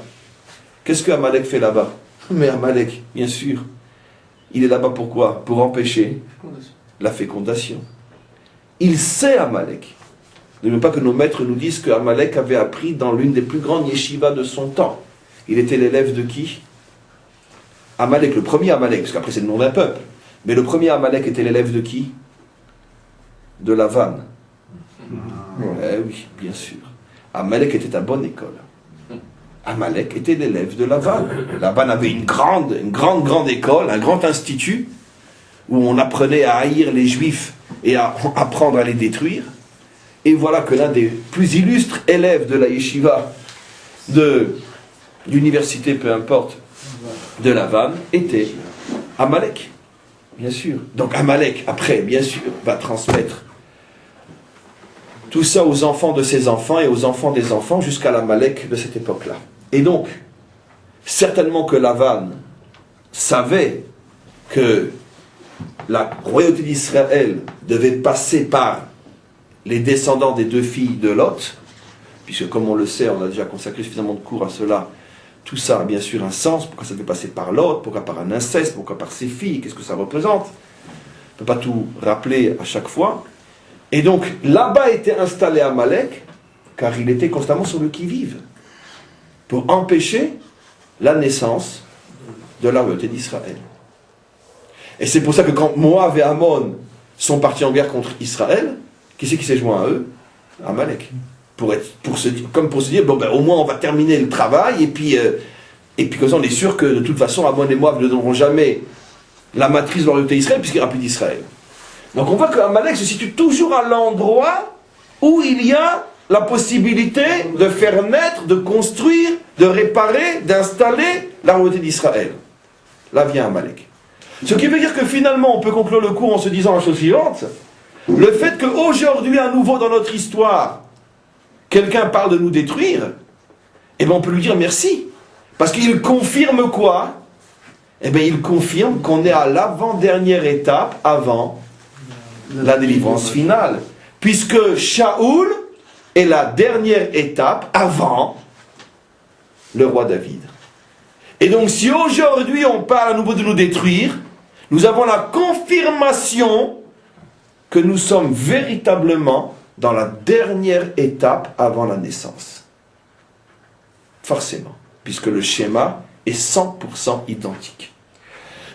Qu'est-ce que Amalek fait là-bas? Mais Amalek, bien sûr, il est là-bas pourquoi? Pour empêcher la fécondation. Il sait Amalek. Ne veux pas que nos maîtres nous disent que Amalek avait appris dans l'une des plus grandes yeshivas de son temps. Il était l'élève de qui? Amalek, le premier Amalek, parce qu'après c'est le nom d'un peuple. Mais le premier Amalek était l'élève de qui? De Lavan. Eh oui, bien sûr. Amalek était à bonne école. Amalek était l'élève de Lavan. Lavan avait une grande école, un grand institut, où on apprenait à haïr les Juifs et à apprendre à les détruire. Et voilà que l'un des plus illustres élèves de la yeshiva, de l'université, peu importe, de Lavan, était Amalek, bien sûr. Donc Amalek, après, bien sûr, va transmettre tout ça aux enfants de ses enfants et aux enfants des enfants jusqu'à l'Amalek de cette époque-là. Et donc, certainement que Lavan savait que la royauté d'Israël devait passer par les descendants des 2 filles de Lot, puisque comme on le sait, on a déjà consacré suffisamment de cours à cela, tout ça a bien sûr un sens, pourquoi ça devait passer par Lot, pourquoi par un inceste, pourquoi par ses filles, qu'est-ce que ça représente. On ne peut pas tout rappeler à chaque fois. Et donc, là-bas était installé Amalek, car il était constamment sur le qui-vive, pour empêcher la naissance de la royauté d'Israël. Et c'est pour ça que quand Moab et Ammon sont partis en guerre contre Israël, Qui c'est qui s'est joint à eux? Amalek. Pour se dire, bon ben au moins on va terminer le travail, et puis comme ça on est sûr que de toute façon Ammon et Moab ne donneront jamais la matrice de la royauté d'Israël, puisqu'il n'y aura plus d'Israël. Donc on voit que Amalek se situe toujours à l'endroit où il y a la possibilité de faire naître, de construire, de réparer, d'installer la royauté d'Israël. Là vient Amalek. Ce qui veut dire que finalement on peut conclure le cours en se disant la chose suivante: le fait qu'aujourd'hui à nouveau dans notre histoire quelqu'un parle de nous détruire, eh bien on peut lui dire merci. Parce qu'il confirme quoi? Eh bien il confirme qu'on est à l'avant-dernière étape avant la délivrance finale. Puisque Shaoul est la dernière étape avant le roi David. Et donc si aujourd'hui on parle à nouveau de nous détruire, nous avons la confirmation que nous sommes véritablement dans la dernière étape avant la naissance. Forcément, puisque le schéma est 100% identique.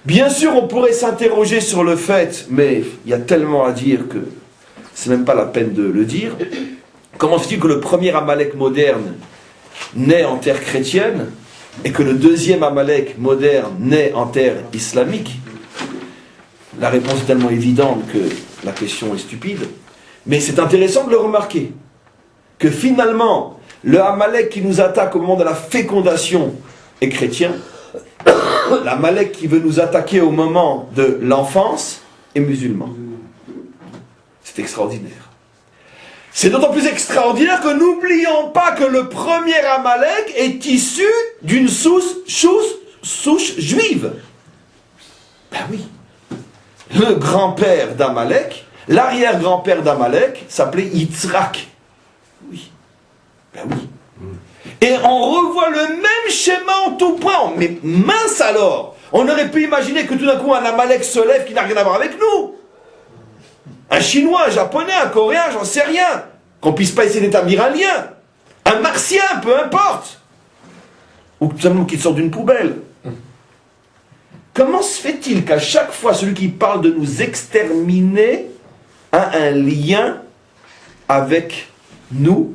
Bien sûr, on pourrait s'interroger sur le fait, mais il y a tellement à dire que c'est même pas la peine de le dire. Comment se fait-il que le premier Amalek moderne naît en terre chrétienne et que le deuxième Amalek moderne naît en terre islamique? La réponse est tellement évidente que la question est stupide. Mais c'est intéressant de le remarquer, que finalement, le Amalek qui nous attaque au moment de la fécondation est chrétien, l'Amalek qui veut nous attaquer au moment de l'enfance est musulman. C'est extraordinaire. C'est d'autant plus extraordinaire que n'oublions pas que le premier Amalek est issu d'une souche juive. Ben oui. Le grand-père d'Amalek, l'arrière-grand-père d'Amalek s'appelait Yitzhak. Oui. Ben oui. Et on revoit le même schéma en tout point. Mais mince alors! On aurait pu imaginer que tout d'un coup un Amalek se lève qui n'a rien à voir avec nous. Un Chinois, un Japonais, un Coréen, j'en sais rien. Qu'on puisse pas essayer d'établir un lien. Un Martien, peu importe. Ou tout simplement qu'il sorte d'une poubelle. Comment se fait-il qu'à chaque fois celui qui parle de nous exterminer a un lien avec nous,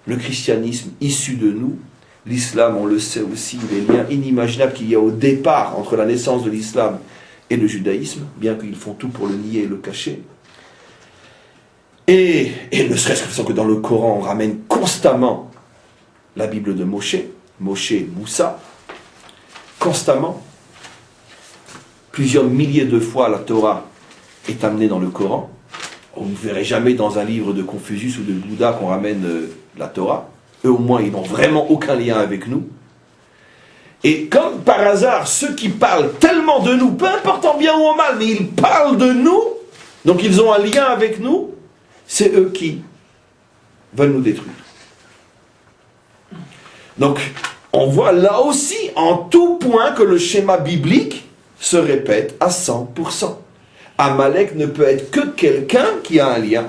le christianisme issu de nous, l'islam, on le sait aussi, les liens inimaginables qu'il y a au départ entre la naissance de l'islam et le judaïsme, bien qu'ils font tout pour le nier et le cacher. Et ne serait-ce que dans le Coran, on ramène constamment la Bible de Moshe, Moussa, constamment. Plusieurs milliers de fois la Torah est amenée dans le Coran. On ne verrait jamais dans un livre de Confucius ou de Bouddha qu'on ramène la Torah. Eux au moins ils n'ont vraiment aucun lien avec nous. Et comme par hasard, ceux qui parlent tellement de nous, peu importe en bien ou en mal, mais ils parlent de nous, donc ils ont un lien avec nous, c'est eux qui veulent nous détruire. Donc on voit là aussi en tout point que le schéma biblique se répète à 100%. Amalek ne peut être que quelqu'un qui a un lien